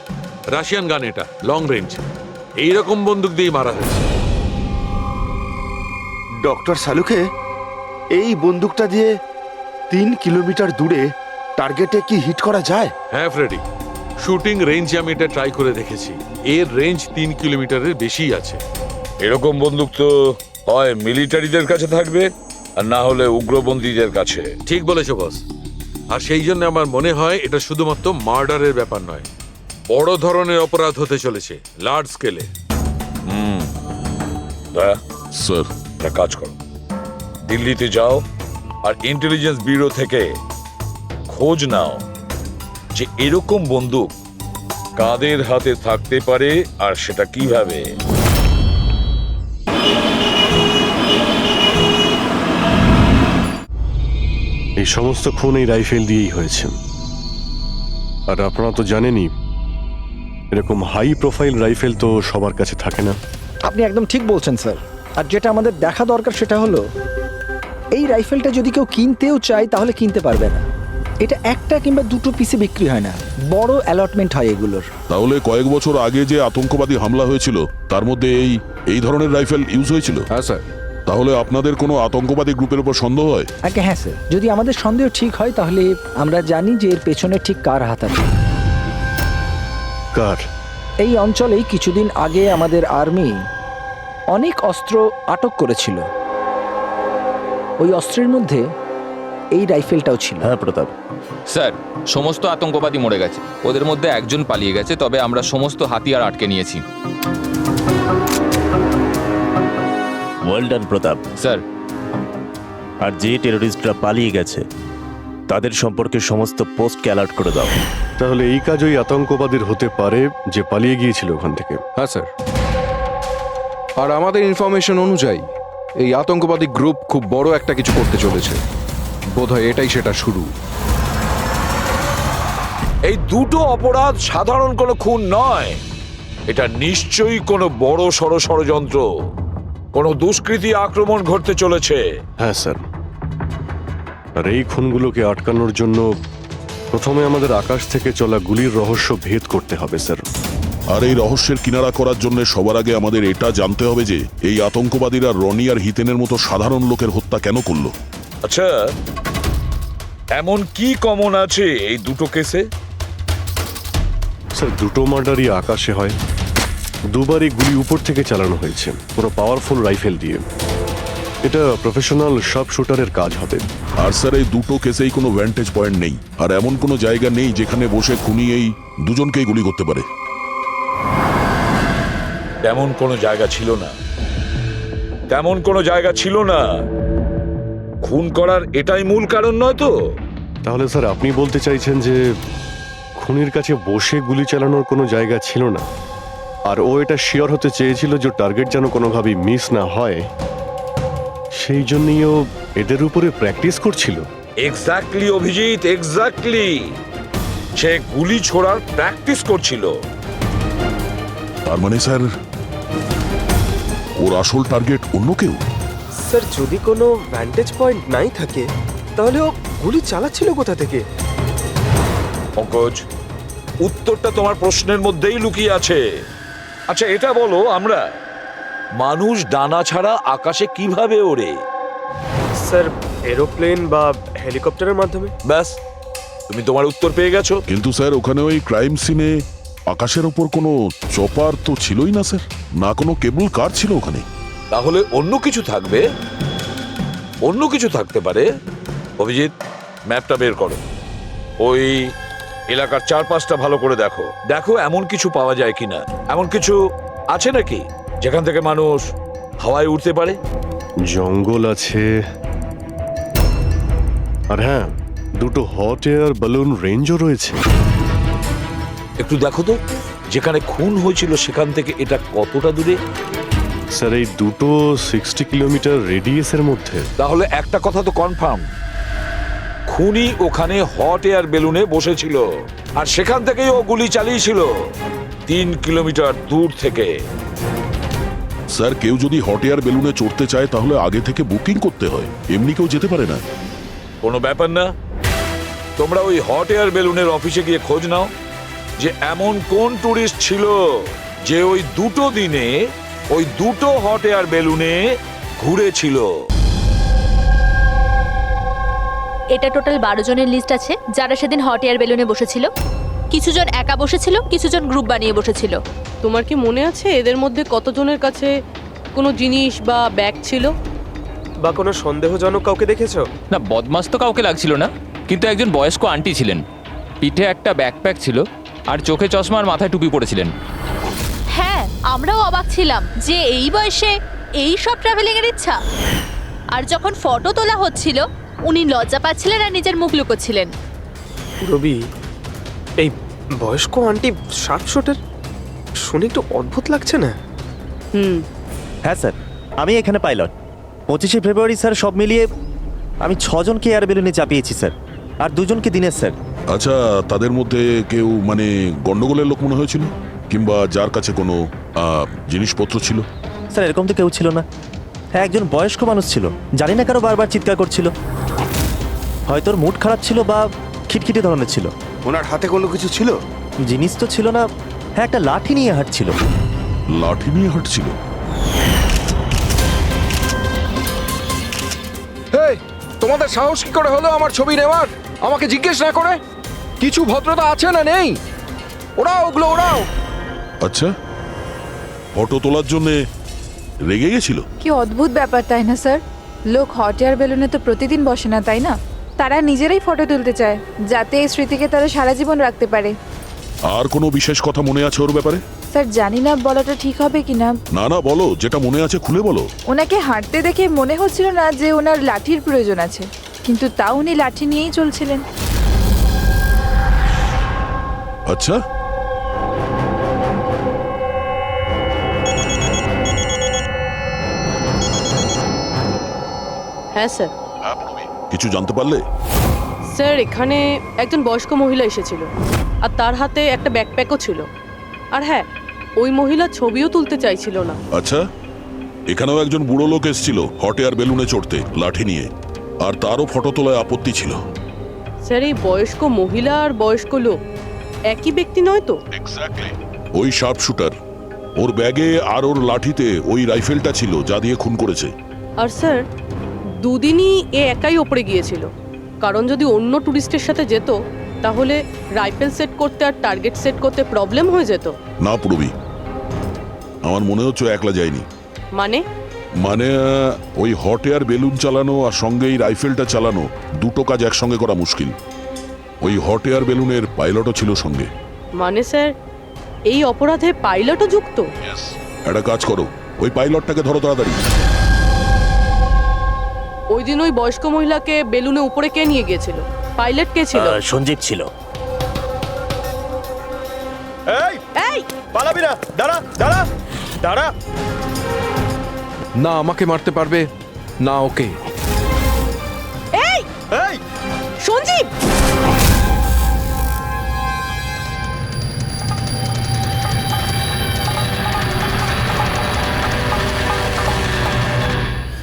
রাশিয়ান গান। এটা লং রেঞ্জ। এইরকম বন্দুক দিয়ে মারা হয়েছে। ডক্টর সালুকে এই বন্দুকটা দিয়ে 3 কিলোমিটার দূরে টার্গেটে কি হিট করা যায়? হ্যাঁ ফ্রেডি, শুটিং রেঞ্জে আমি এটা ট্রাই করে দেখেছি। এর রেঞ্জ 3 কিলোমিটারের বেশি আছে। এরকম বন্দুক তো হয় মিলিটারিদের কাছে থাকবে আর না হলে উগ্রপন্থীদের কাছে। ঠিক বলেছো বস। আর সেই জন্য আমার মনে হয় এটা শুধুমাত্র মার্ডারের ব্যাপার নয়, বড় ধরনের অপরাধ হতে চলেছে, লার্জ স্কেলে। স্যার, একটা কাজ করো, দিল্লিতে যাও আর ইন্টেলিজেন্স ব্যুরো থেকে খোঁজ নাও যে এরকম বন্দুক কাদের হাতে থাকতে পারে আর সেটা কিভাবে। এই সমস্ত খুন এই রাইফেল দিয়েই হয়েছে। আর আপনারা তো জানেনই, এরকম হাই প্রোফাইল রাইফেল তো সবার কাছে থাকে না। আপনি একদম ঠিক বলছেন স্যার। আর যেটা আমাদের দেখা দরকার সেটা হলো এই রাইফেলটা যদি কেউ কিনতেও চায় তাহলে কিনতে পারবে না। এটা একটা কিংবা দুটো পিসে বিক্রি হয় না, বড় অ্যালটমেন্ট হয় এগুলোর। তাহলে কয়েক বছর আগে যে আতঙ্কবাদী হামলা হয়েছিল তার মধ্যে এই ধরনের রাইফেল ইউজ হয়েছিল? হ্যাঁ স্যার। তাহলে আপনাদের কোনো আতঙ্কবাদী গ্রুপের উপর সন্দেহ হয়? আগে হ্যাঁ স্যার, যদি আমাদের সন্দেহ ঠিক হয় তাহলে আমরা জানি যে এর পেছনে ঠিক কার হাত আছে। কার? এই অঞ্চলেই কিছুদিন আগে আমাদের আর্মি অনেক অস্ত্র আটক করেছিল। ওই অস্ত্রের মধ্যে এই রাইফেলটাও ছিল। হ্যাঁ প্রতাপ স্যার, সমস্ত আতঙ্কবাদী মরে গেছে, ওদের মধ্যে একজন পালিয়ে গেছে, তবে আমরা সমস্ত হাতিয়ার আটকে নিয়েছি। ওয়েল ডান প্রতাপ স্যার। আর যে টেররিস্টরা পালিয়ে গেছে তাদের সম্পর্কে সমস্ত পোস্টকে অ্যালার্ট করে দাও। তাহলে এই কাজ ওই আতঙ্কবাদীর হতে পারে যে পালিয়ে গিয়েছিল ওখান থেকে। হ্যাঁ স্যার। আর আমাদের ইনফরমেশন অনুযায়ী এই আতঙ্কবাদী গ্রুপ খুব বড় একটা কিছু করতে চলেছে। বোধহয় এটাই সেটা শুরু। এই দুটো অপরাধ সাধারণ কোনো খুন নয়, এটা নিশ্চয়ই কোনো বড় ষড়যন্ত্র, কোনো দুষ্কৃতী আক্রমণ ঘটতে চলেছে। হ্যাঁ স্যার। আর এই খুনগুলোকে আটকানোর জন্য প্রথমে আমাদের আকাশ থেকে চলা গুলির রহস্য ভেদ করতে হবে স্যার। আর এই রহস্যের কিনারা করার জন্য সবার আগে আমাদের এটা জানতে হবে যে এই আতঙ্কবাদীরা রনি আর হিতেনের মতো সাধারণ লোকের হত্যা কেন করলো। আচ্ছা, এমন কি কমন আছে এই দুটো কেসে? স্যার, দুটো মার্ডারই আকাশে হয়, দুবারই গুলি উপর থেকে চালানো হয়েছে, পুরো পাওয়ারফুল রাইফেল দিয়ে। এটা প্রফেশনাল শার্প শুটারের কাজ হবে। আর স্যার, এই দুটো কেসেই কোনো ভ্যান্টেজ পয়েন্ট নেই, আর এমন কোনো জায়গা নেই যেখানে বসে খুনি এই দুজনকেই গুলি করতে পারে। তেমন কোনো জায়গা ছিল না, তেমন কোনো জায়গা ছিল না। খুন করার এটাই মূল কারণ নয় তো? তাহলে স্যার আপনি বলতে চাইছেন যে খুনির কাছে বসে গুলি চালানোর কোনো জায়গা ছিল না, আর ও এটা শিওর হতে চেয়েছিল যে টার্গেট যেন কোনোভাবেই মিস না হয়, সেই জন্যই ও এদের উপরে প্র্যাকটিস করছিল। Exactly Abhijit, exactly. সে গুলি ছোড়ার প্র্যাকটিস করছিল। তার মানে স্যার, ওর আসল টার্গেট অন্য কেউ? স্যার, যদি কোনো ভ্যান্টেজ পয়েন্ট নাই থাকে তাহলে ও গুলি চালাচ্ছিল কোথা থেকে? পঙ্কজ, উত্তরটা তোমার প্রশ্নের মধ্যেই লুকিয়ে আছে। আচ্ছা এটা বলো, আমরা মানুষ ডানা ছাড়া আকাশে কিভাবে ওড়ে? স্যার, এরোপ্লেন বা হেলিকপ্টারের মাধ্যমে। ব্যাস, তুমি তোমার উত্তর পেয়ে গেছো। কিন্তু স্যার, ওখানে ওই ক্রাইম সিনে আকাশের ওপর কোনো চপার তো ছিলই না স্যার, না কোনো কেবল কার ছিল ওখানে। তাহলে অন্য কিছু থাকবে, অন্য কিছু থাকতে পারে। অভিজিৎ, ম্যাপটা বের করো, ওই এলাকার চারপাশটা ভালো করে দেখো, দেখো এমন কিছু পাওয়া যায় কিনা। এমন কিছু আছে নাকি যেখান থেকে মানুষ হাওয়ায় উঠতে পারে? জঙ্গল আছে, আর হ্যাঁ, দুটো হট এয়ার বালুন রেঞ্জও রয়েছে। একটু দেখো তো, যেখানে খুন হয়েছিল সেখান থেকে এটা কতটা দূরে? স্যার, এই দুটো 60 কিলোমিটার রেডিয়াসের মধ্যে। তাহলে একটা কথা তো কনফার্ম, খুনি ওখানে হট এয়ার বেলুনে বসেছিল, আর সেখান থেকেই ও গুলি চালিয়েছিল 3 কিলোমিটার দূর থেকে। স্যার, কেউ যদি হট এয়ার বেলুনে চড়তে চায় তাহলে আগে থেকে বুকিং করতে হয়, এমনি কেউ যেতে পারে না। কোনো ব্যাপার না, তোমরা ওই হট এয়ার বেলুনের অফিসে গিয়ে খোঁজ নাও যে এমন কোন টুরিস্ট ছিল যে ওই দুটো দিনে ওই দুটো হট এয়ার বেলুনে ঘুরেছিল। এটা টোটাল 12 জনের লিস্ট আছে যারা সেদিন হট এয়ার বেলুনে বসেছিল। কিছু জন একা বসেছিল, কিছু জন গ্রুপ বানিয়ে বসেছিল। তোমার কি মনে আছে এদের মধ্যে কতজনের কাছে কোনো জিনিস বা ব্যাগ ছিল? বা কোনো সন্দেহজনক কাউকে দেখেছো? না, বদমাস তো কাউকে লাগছিল না, কিন্তু একজন বয়স্ক আন্টি ছিলেন। পিঠে একটা ব্যাকপ্যাক ছিল আর চোখে চশমা আর মাথায় টুপি পরেছিলেন। হ্যাঁ, আমরাও অবাক ছিলাম যে এই বয়সে এই সব ট্রাভেলিং এর ইচ্ছা। আর যখন ফটো তোলা হচ্ছিল উনি লজ্জা পাচ্ছিলেন আর নিজের মুখ লুকোচ্ছিলেন। রবি, এই বয়স্ক আন্টি শার্প শুটের শুনে একটু অদ্ভুত লাগছে না? হ্যাঁ স্যার, আমি এখানে পাইলট। 25শে ফেব্রুয়ারি স্যার সব মিলিয়ে আমি 6 জনকে এয়ার বেলুনে চাপিয়েছি স্যার, আর 2 জনকে দিনের স্যার। আচ্ছা, তাদের মধ্যে কেউ মানে গন্ডগোলের লোক মনে হয়েছিল, কিংবা যার কাছে কোনো জিনিসপত্র ছিল? স্যার এরকম তো কেউ ছিল না। হ্যাঁ, একজন বয়স্ক মানুষ ছিল, জানি না কারো বারবার চিৎকার করছিল। হয়তো ওর মুড খারাপ ছিল বা খিটখিটে ধরনের ছিল। ওনার হাতে কোনো কিছু ছিল? জিনিস তো ছিল না। হ্যাঁ, একটা লাঠি নিয়ে হাঁটছিল। লাঠি নিয়ে হাঁটছিল? হেই, তোমাদের সাহস কি করে হলো আমার ছবি নেওয়ার, আমাকে জিজ্ঞেস না করে? কিছু ভদ্রতা আছে না নেই? ওরাও ওগুলো ওরাও। আচ্ছা, ফটো তোলার জন্য রেগে গেছিল? কি অদ্ভুত ব্যাপার, তাই না স্যার? লোক হট এয়ার বেলুনে তো প্রতিদিন বসে না, তাই না? তারা নিজেরাই ফটো তুলতে চায় যাতে এই স্মৃতিকে তারা সারা জীবন রাখতে পারে। আর কোনো বিশেষ কথা মনে আছে ওর ব্যাপারে? স্যার জানি না বলাটা ঠিক হবে কিনা। না না, বলো, যেটা মনে আছে খুলে বলো। ওনাকে হাঁটতে দেখে মনে হচ্ছিল না যে ওনার লাঠির প্রয়োজন আছে, কিন্তু তাও উনি লাঠি নিয়েই চলছিলেন। আচ্ছা, হ্যাঁ স্যার। কিছু জানতে পারলে? স্যার এখানে একজন বয়স্ক মহিলা এসেছিল আর তার হাতে একটা ব্যাকপ্যাকও ছিল। আর হ্যাঁ, ওই মহিলা ছবিও তুলতে চাইছিল না। আচ্ছা, এখানেও একজন বুড়ো লোক এসেছিল হট এয়ার বেলুনে চড়তে লাঠি নিয়ে, আর তারও ফটো তোলায় আপত্তি ছিল। স্যার এই বয়স্ক মহিলা আর বয়স্ক লোক একই ব্যক্তি নয় তো? ওই শার্প শুটার, ওর ব্যাগে আর ওর লাঠিতে ওই রাইফেলটা ছিল যা দিয়ে খুন করেছে। আর স্যার দুদিনই এ একাই ওপরে গিয়েছিল, কারণ যদি অন্য টুরিস্টের সাথে যেত তাহলে রাইফেল সেট করতে আর টার্গেট সেট করতে প্রবলেম হয়ে যেত। না পুরবি, আমার মনে হচ্ছে ও একলা যায়নি। মানে ওই হট এয়ার বেলুন চালানো আর সঙ্গে এই রাইফেলটা চালানো, দুটো কাজ একসঙ্গে করা মুশকিল। ওই হট এয়ার বেলুনের পাইলটও ছিল সঙ্গে। মানে স্যার এই অপরাধে পাইলটও যুক্ত? একটা কাজ করো, ওই পাইলটটাকে ধরো তাড়াতাড়ি। ওই দিন ওই বয়স্ক মহিলাকে বেলুনে উপরে কে নিয়ে গিয়েছিল? পাইলট কে ছিল? সঞ্জীব ছিল। এই এই পালাবি না, দাঁড়া দাঁড়া দাঁড়া। না আমাকে মারতে পারবে না ওকে। এই এই সঞ্জীব,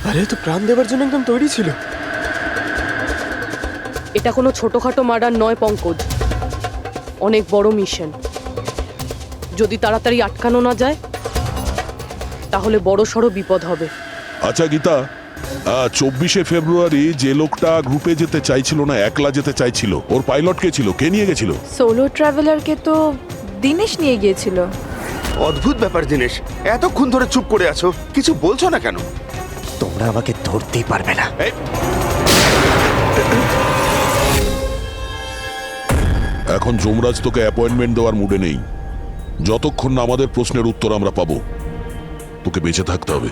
আরে তো প্রাণ দেওয়ার জন্য একদম তৈরি ছিল। এটা কোনো ছোটখাটো মার্ডার নয় পঙ্কজ, অনেক বড় মিশন। যদি তাড়াতাড়ি আটকানো না যায় তাহলে বড় সড় বিপদ হবে। আচ্ছা গীতা, 24শে ফেব্রুয়ারি যে লোকটা গ্রুপে যেতে চাইছিল না, একলা যেতে চাইছিল, ওর পাইলট কে ছিল? কে নিয়ে গেছিল? সোলো ট্রাভেলারকে তো দিনেশ নিয়ে গিয়েছিল। অদ্ভুত ব্যাপার দিনেশ, এতক্ষণ ধরে চুপ করে আছো, কিছু বলছো না কেন? তোমরা আমাকে ধরতেই পারবে না। এখন যমরাজ তোকে অ্যাপয়েন্টমেন্ট দেওয়ার মুডে নেই। যতক্ষণ না আমাদের প্রশ্নের উত্তর আমরা পাবো, তোকে বেঁচে থাকতে হবে।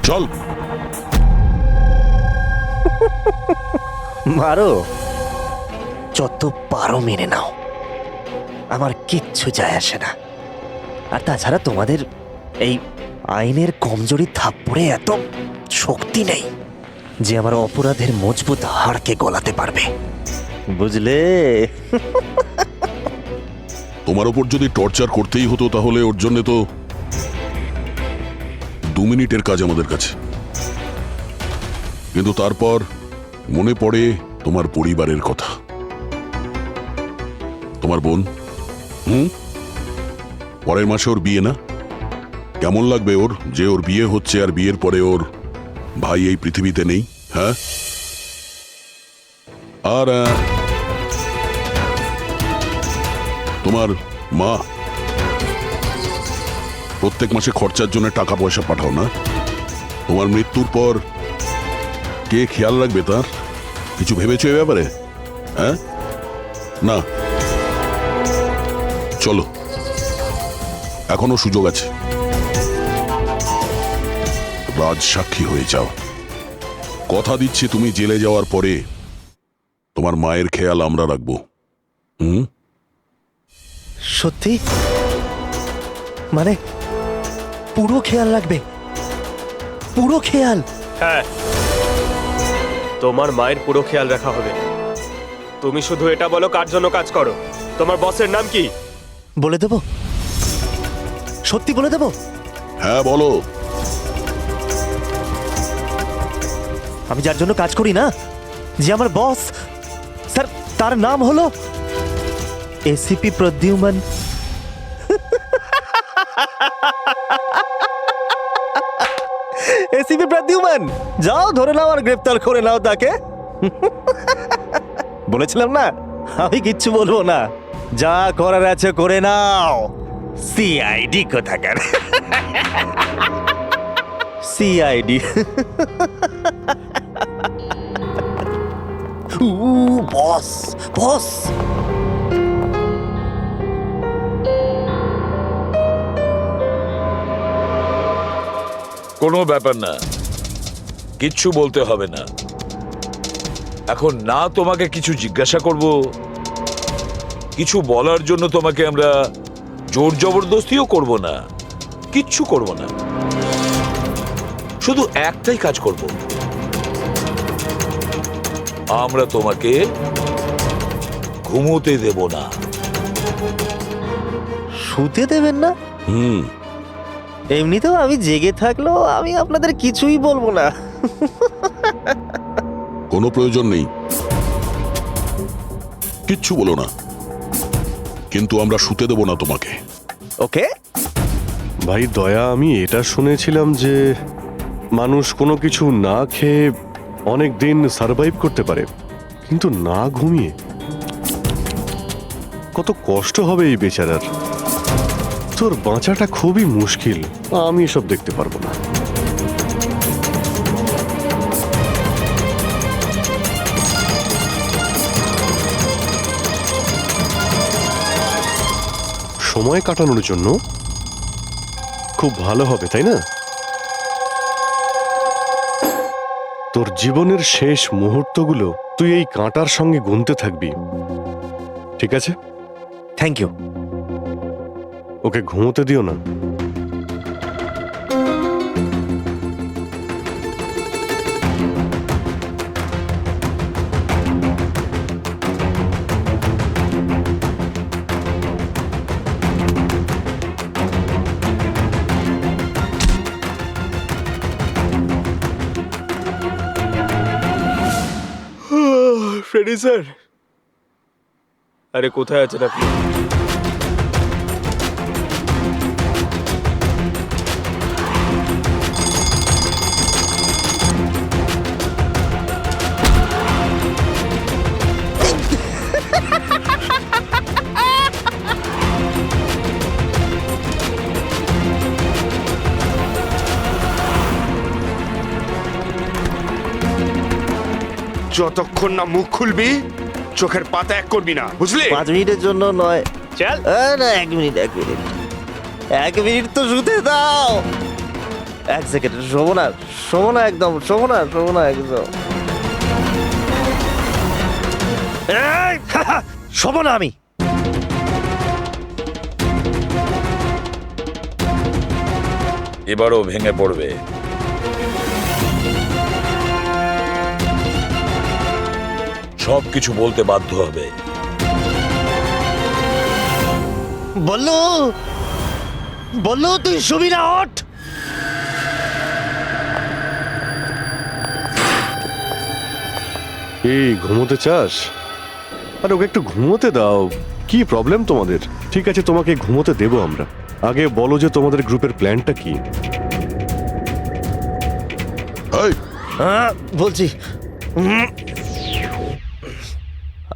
চল। মারো, যত পারো মেনে নাও, আমার কিচ্ছু যায় আসে না। আর তাছাড়া তোমাদের এই আইনের কমজোরি থাপ্পড়ে এত শক্তি নেই যে আমার অপরাধের মজবুত হাড়কে গলাতে পারবে, বুঝলে? তোমার উপর যদি টর্চার করতেই হতো তাহলে ওর জন্য তো 2 মিনিটের কাজ আমাদের কাছে। কিন্তু তারপর মনে পড়ে তোমার পরিবারের কথা, তোমার বোন। পরের মাসে ওর বিয়ে না? কেমন লাগবে ওর যে ওর বিয়ে হচ্ছে আর বিয়ের পরে ওর ভাই এই পৃথিবীতে নেই? হ্যাঁ, আর তোমার মা প্রত্যেক মাসে খরচার জন্য টাকা পয়সা পাঠাও না? তোমার মৃত্যুর পর কে খেয়াল রাখবে তার? কিছু ভেবেছো এ ব্যাপারে? হ্যাঁ, না। চলো, এখনো সুযোগ আছে, রাজ সাক্ষী হয়ে যাও। কথা দিচ্ছি তুমি জেলে যাওয়ার পরে তোমার মায়ের খেয়াল আমরা রাখবো। সত্যি? মানে পুরো খেয়াল রাখবে? পুরো খেয়াল? হ্যাঁ, তোমার মায়ের পুরো খেয়াল রাখা হবে। তুমি শুধু এটা বলো কার জন্য কাজ করো, তোমার বসের নাম কি? বলে দেবো? সত্যি বলে দেবো? হ্যাঁ বলো। আমি যার জন্য কাজ করি না, যে আমার বস, স্যার, তার নাম হলো এসিপি প্রদ্যুম্ন। এসিপি প্রদ্যুম্ন, যাও ধরে নাও আর গ্রেফতার করে নাও তাকে। বলেছিলাম না আমি কিচ্ছু বলবো না, যা করার আছে করে নাও। সিআইডি কোথাকার, সিআইডি। বস বস, কোনো ব্যাপার না, কিচ্ছু বলতে হবে না। এখন না তোমাকে কিছু জিজ্ঞাসা করব, কিছু বলার জন্য তোমাকে আমরা জোর জবরদস্তিও করব না, কিচ্ছু করব না। শুধু একটাই কাজ করব, আমরা তোমাকে ঘুমোতে দেব না। শুতে দেবেন না? এমনিতেও আমি জেগে থাকলেও আমি আপনাদের কিছুই বলবো না। কোনো প্রয়োজন নেই, কিচ্ছু বলো না, কিন্তু আমরা শুতে দেব না তোমাকে। ওকে ভাই দয়া, আমি এটা শুনেছিলাম যে মানুষ কোনো কিছু না খেয়ে অনেক দিন সার্ভাইভ করতে পারে, কিন্তু না ঘুমিয়ে কত কষ্ট হবে এই বেচারার। তোর বাঁচাটা খুবই মুশকিল, আমি এসব দেখতে পারবো না। সময় কাটানোর জন্য খুব ভালো হবে, তাই না? তোর জীবনের শেষ মুহূর্তগুলো তুই এই কাঁটার সঙ্গে গুনতে থাকবি, ঠিক আছে? Thank you. ওকে ঘুমোতে দিও না। ফ্রেডি স্যার, আরে কোথায় আছেন আপনি? যতক্ষণ না মুখ খুলবি চোখের পাতা এক করবি না, বুঝলি? 5 মিনিটের জন্য নয়। চল না, 1 মিনিট 1 মিনিট তো শুতে দাও। 1 সেকেন্ড, শোবো না, শোবো না, একদম শোবো না, শোবো না একদম। শোবো না আমি। এবারও ভেঙে পড়বে। সবকিছু বলতে বাধ্য হবে। বললো তুই শুবি না, ওঠ। এই ঘুমোতে চাস? আরে ওকে একটু ঘুমোতে দাও, কি প্রবলেম তোমাদের? ঠিক আছে, তোমাকে ঘুমোতে দেবো আমরা। আগে বলো যে তোমাদের গ্রুপের প্ল্যানটা কি? এই বলছি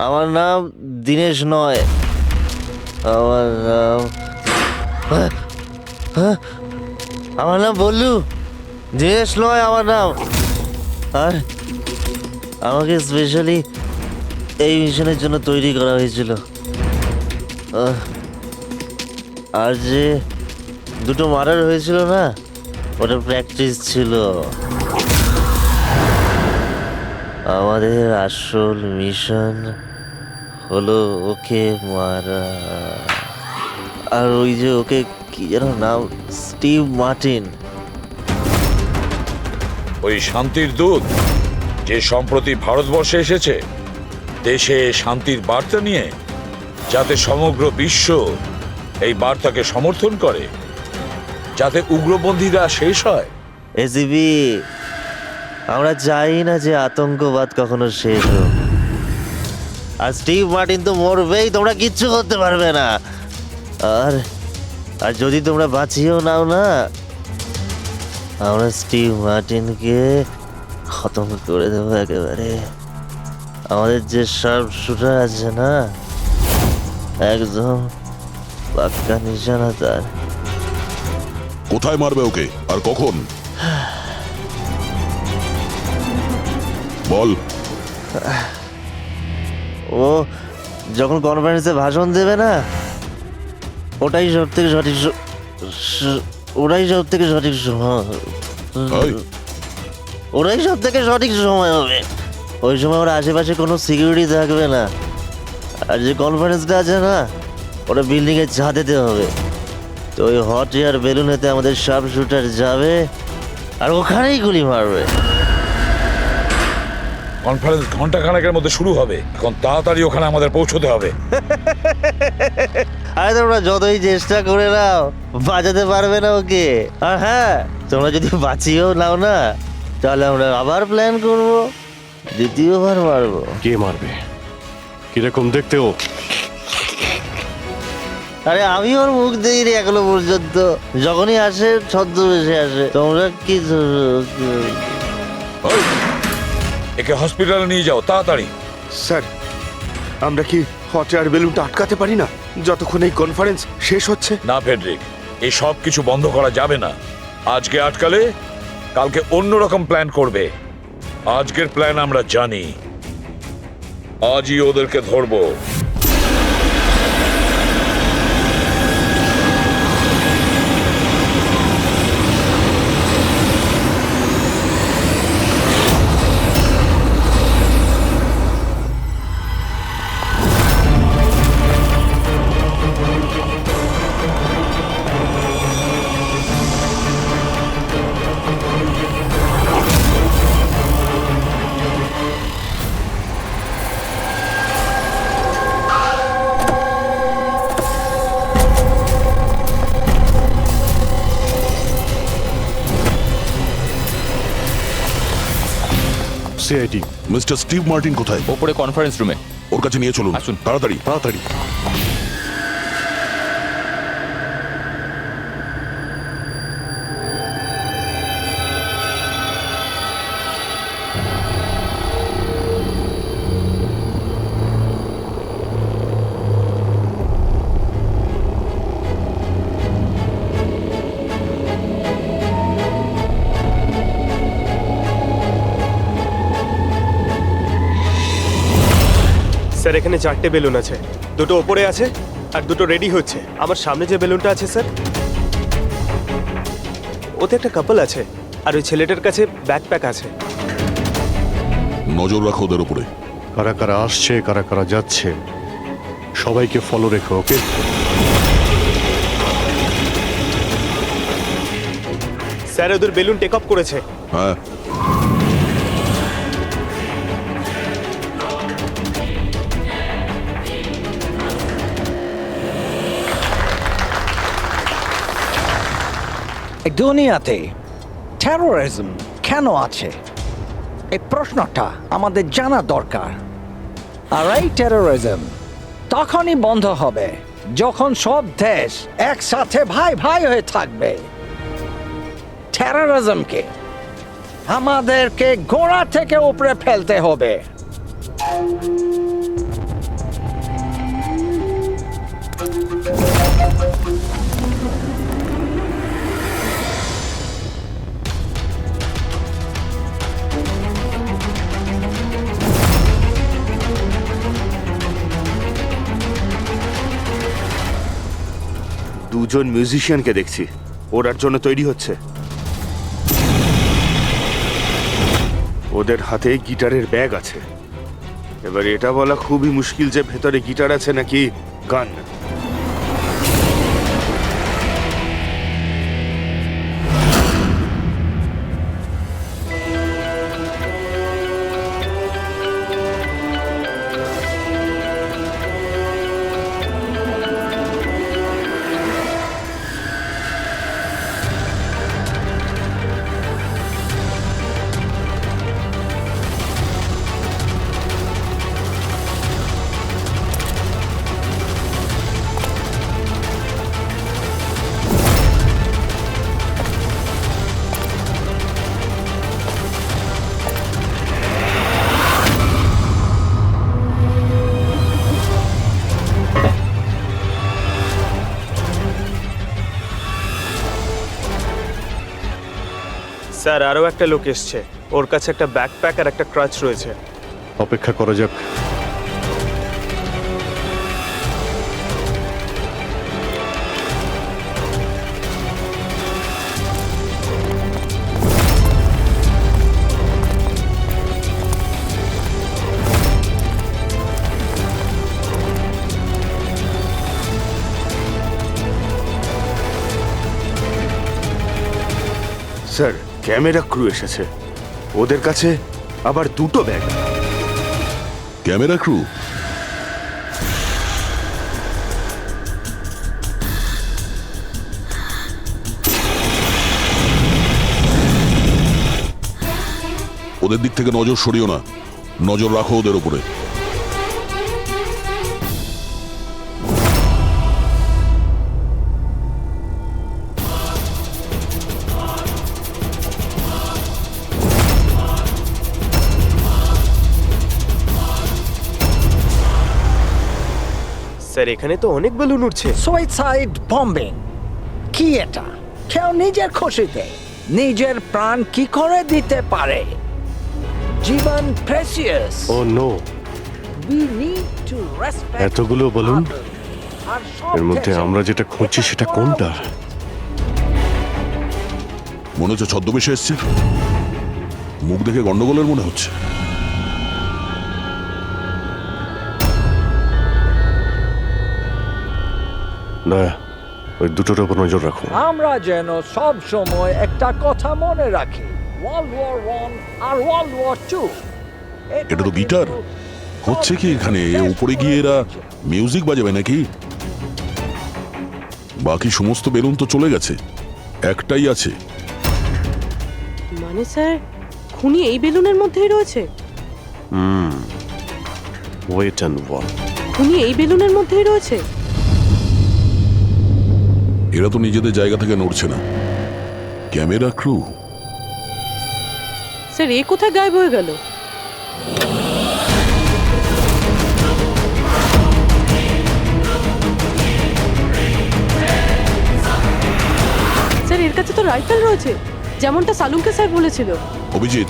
আমার নাম দীনেশ নয়, আমার নাম আমার নাম বললু। দীনেশ নয় আমার নাম। আর আমাকে স্পেশালি এই মিশনের জন্য তৈরি করা হয়েছিল। আর যে দুটো মার্ডার হয়েছিল না, ওটা প্র্যাকটিস ছিল। আমাদের আসল মিশন হলো ওকে মারা। আর ওই যে ওকে কি যেন নাম, স্টিভ মার্টিন। ওই শান্তির দূত যে সম্প্রতি ভারতবর্ষে এসেছে দেশে শান্তির বার্তা নিয়ে, যাতে সমগ্র বিশ্ব এই বার্তাকে সমর্থন করে, যাতে উগ্রপন্থীরা শেষ হয়। এসিবি, আমরা চাই না যে আতঙ্কবাদ কখনো শেষ হোক। আর স্টিভ মার্টিন তো মরবেই, তোমরা কিচ্ছু করতে পারবে না। আর আর যদি তোমরা বাঁচিয়েও নাও না, আমরা স্টিভ মার্টিনকে খতম করে দেবো একেবারে। আমাদের যে শার্প শুটার আছে না, একদম পাক্কা নিশানা তার। কোথায় মারবে ওকে আর কখন বল? ও যখন কনফারেন্সে ভাষণ দেবে না, ওটাই সব থেকে সঠিক ওটাই সব থেকে সঠিক সময়। ওটাই সব থেকে সঠিক সময় হবে। ওই সময় ওর আশেপাশে কোনো সিকিউরিটি থাকবে না। আর যে কনফারেন্সটা আছে না, ওটা বিল্ডিংয়ের ছাদেতে হবে। তো ওই হট এয়ার বেলুনেতে আমাদের শার্প শুটার যাবে আর ওখানেই গুলি মারবে। কনফারেন্স ঘন্টা খানেকের মধ্যে শুরু হবে, এখন তাড়াতাড়ি ওখানে আমাদের পৌঁছতে হবে। আরে তোমরা যতই চেষ্টা করে নাও, বাঁচাতে পারবে না ওকে। আর হ্যাঁ, তোমরা যদি বাঁচিয়েও নাও না, তাহলে আমরা আবার প্ল্যান করব, দ্বিতীয়বার মারবো। কে মারবে? কিরকম দেখতে ও? আরে আমি ওর মুখ দেইনি এখনো পর্যন্ত। যখনই আসে ছদ্মবেশে আসে। তোমরা কি একে হসপিটালে নিয়ে যাও তাড়াতাড়ি। স্যার, আমরা কি হট এয়ার বেলুনটা আটকাতে পারি না যতক্ষণ এই কনফারেন্স শেষ হচ্ছে? না ফেডরিক, এই সব কিছু বন্ধ করা যাবে না। আজকে আটকালে কালকে অন্যরকম প্ল্যান করবে। আজকের প্ল্যান আমরা জানি, আজই ওদেরকে ধরবো। সিআইডি মিস্টার স্টিভ মার্টিন কোথায়? ওপরে কনফারেন্স রুমে। ওর কাছে নিয়ে চলুন। আসুন তাড়াতাড়ি তাড়াতাড়ি। স্যার, এখানে 4টে বেলুন আছে, দুটো ওপরে আছে আর দুটো রেডি হচ্ছে। আমার সামনে যে বেলুনটা আছে স্যার, ওতে একটা কাপল আছে আর ওই ছেলেটার কাছে ব্যাকপ্যাক আছে। নজর রাখো ওদের উপরে। কারা কারা আসছে, কারা কারা যাচ্ছে, সবাইকে ফলো রেখো, ওকে? স্যার, ওদের বেলুন টেক অফ করেছে। হ্যাঁ, দুনিয়াতে টেরোরিজম কেন আছে, এই প্রশ্নটা আমাদের জানা দরকার। আর এই টেরোরিজম তখনই বন্ধ হবে যখন সব দেশ একসাথে ভাই ভাই হয়ে থাকবে। টেরোরিজমকে আমাদেরকে গোড়া থেকে উপরে ফেলতে হবে। দুজন মিউজিশিয়ানকে দেখছি, ওরার জন্য তৈরি হচ্ছে। ওদের হাতে গিটারের ব্যাগ আছে। এবার এটা বলা খুবই মুশকিল যে ভেতরে গিটার আছে নাকি গান। স্যার আরও একটা লোক এসছে, ওর কাছে একটা ব্যাকপ্যাক আর একটা ক্রাচ রয়েছে। অপেক্ষা করা যাক। স্যার ক্যামেরা ক্রু এসেছে, ওদের কাছে আবার দুটো ব্যাগ। Camera crew? ওদের দিক থেকে নজর সরিও না, নজর রাখো ওদের উপরে। স্যার এখানে তো অনেক বেলুন উঠছে। সুইসাইড বম্বিং কি এটা? কেউ নিজের খুশিতে নিজের প্রাণ কি করে দিতে পারে? জীবন precious. Oh no, we need to respect এতগুলো বলুন, এর মধ্যে আমরা যেটা খুঁজছি সেটা কোনটা? মনে হচ্ছে ছদ্মবেশে এসছে, মুখ দেখে গন্ডগোলের মনে হচ্ছে। দয়া, ওই দুটোর উপর নজর রাখো। আমরা যেন সব সময় একটা কথা মনে রাখি, ওয়ার্ল্ড ওয়ার 1 আর ওয়ার্ল্ড ওয়ার 2। এটা তো গিটার। হচ্ছে কি এখানে? উপরে গিয়ে এরা মিউজিক বাজাবে নাকি? বাকি সমস্ত বেলুন তো চলে গেছে, একটাই আছে। মানে স্যার, খুনি এই বেলুনের মধ্যেই রয়েছে? Wait and watch. খুনি এই বেলুনের মধ্যেই রয়েছে? এরা তো নিজেদের জায়গা থেকে নড়ছে না। Camera crew? স্যার এ কোথায় গায়েব হয়ে গেল? স্যার এর কাছে তো রাইফেল রয়েছে, যেমনটা সালুমকে স্যার বলেছিল। Abhijit,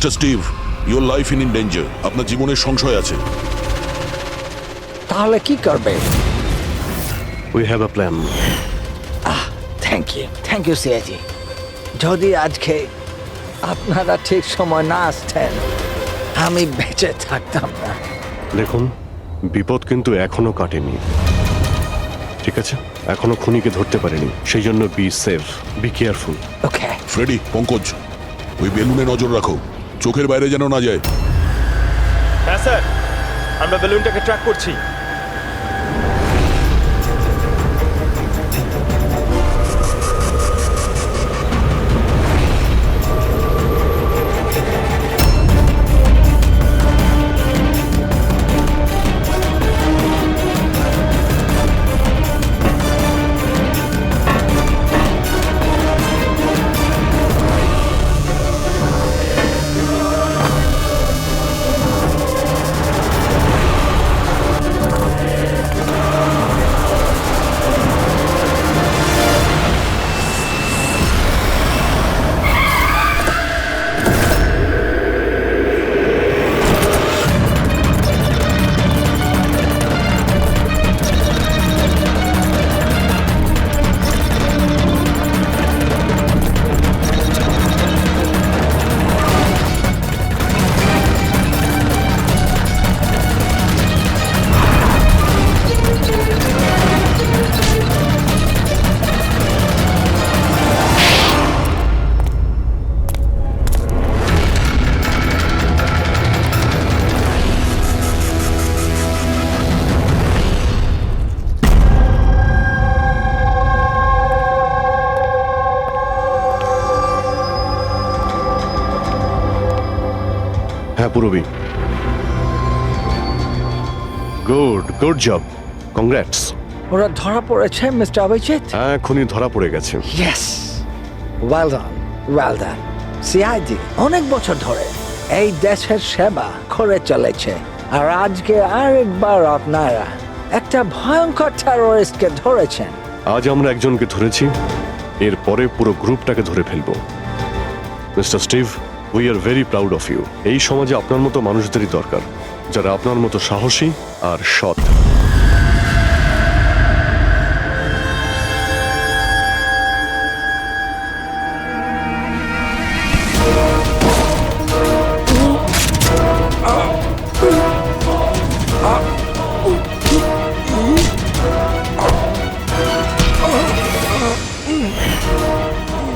mister Steve, your life in danger. আপনার জীবনের সংশয় আছে। তাহলে কি করবে? We have a plan. Thank you সিয়াজি। যদি আজকে আপনারা ঠিক সময় না আসতেন আমি বেঁচে থাকতাম না। দেখুন, বিপদ কিন্তু এখনো কাটেনি, ঠিক আছে? এখনো খুনিকে ধরতে পারেনি, সেই জন্য be safe, be careful. Okay Freddie, Pankaj, ওই বেলুনে নজর রাখো, চোখের বাইরে যেন না যায়। হ্যাঁ স্যার, আমরা বেলুনটাকে ট্র্যাক করছি। হ্যাঁ পুরবি, গুড জব, কংগ্রাটস। ওরা ধরা পড়েছে মিস্টার অভিজিৎ? হ্যাঁ, খুনি ধরা পড়ে গেছে। Yes, well done. সিআইডি অনেক বছর ধরে এই দেশের সেবা করে চলেছে, আর আজকে আরেকবার আপনারা একটা ভয়ঙ্কর টেররিস্টকে ধরেছেন। আজ আমরা একজনকে ধরেছি, এরপরে পুরো গ্রুপটাকে ধরে ফেলবো। Mister Steve, we are very proud of you. এই সমাজে আপনার মতো মানুষদেরই দরকার, যারা আপনার মতো সাহসী আর সৎ।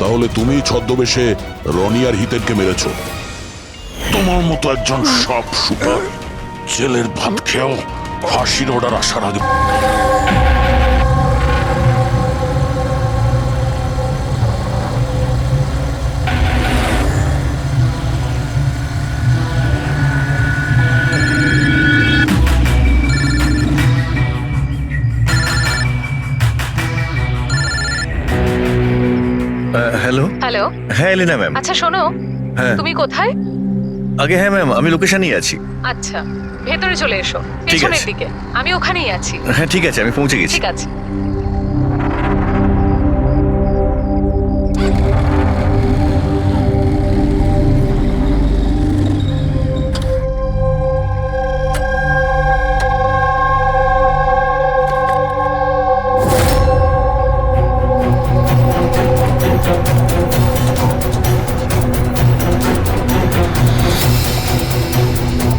তাহলে তুমি ছদ্মবেশে রনি আর হিতেনকে মেরেছো? তোমার মতো একজন সব শুটার জেলের ভাত খেয়েও ফাঁসির অর্ডার আসার আগে হ্যালো হ্যালো। হ্যাঁ এলিনা ম্যাম। আচ্ছা শোনো, হ্যাঁ তুমি কোথায়? আগে হ্যাঁ ম্যাম, আমি লোকেশনেই আছি। আচ্ছা, ভেতরে চলে এসো, ঠিক পেছনের আছে। দিকে। আমি ওখানেই আছি। হ্যাঁ ঠিক আছে, আমি পৌঁছে গেছি। ঠিক আছে।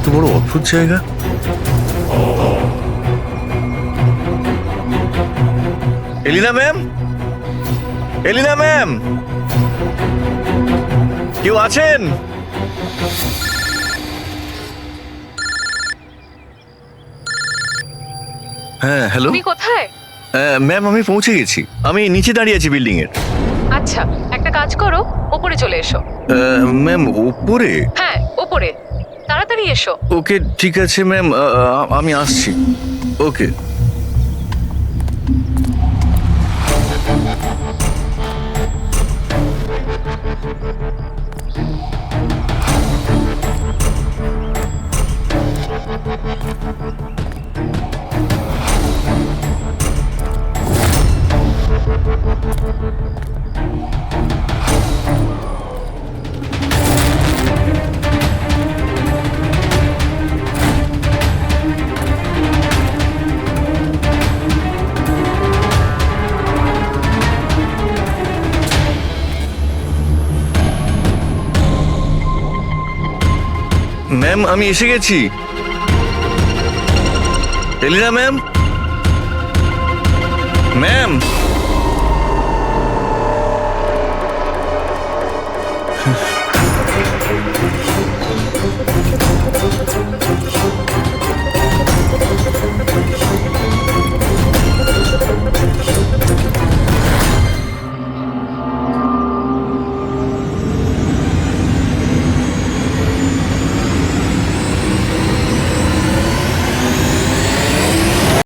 তো বড় অদ্ভুত জায়গা। এলিনা ম্যাম, এলিনা ম্যাম, কেউ আছেন? হ্যাঁ হ্যালো তুমি কোথায়? ম্যাম, আমি পৌঁছে গেছি। আমি নিচে দাঁড়িয়ে আছি বিল্ডিং এর। আচ্ছা, একটা কাজ করো, ওপরে চলে এসো। ম্যাম উপরে? হ্যাঁ ওপরে, তাড়াতাড়ি এসো। ওকে ঠিক আছে ম্যাম, আমি আসছি। ওকে। ম্যাম আমি এসে গেছি। এলিনা ম্যাম, ম্যাম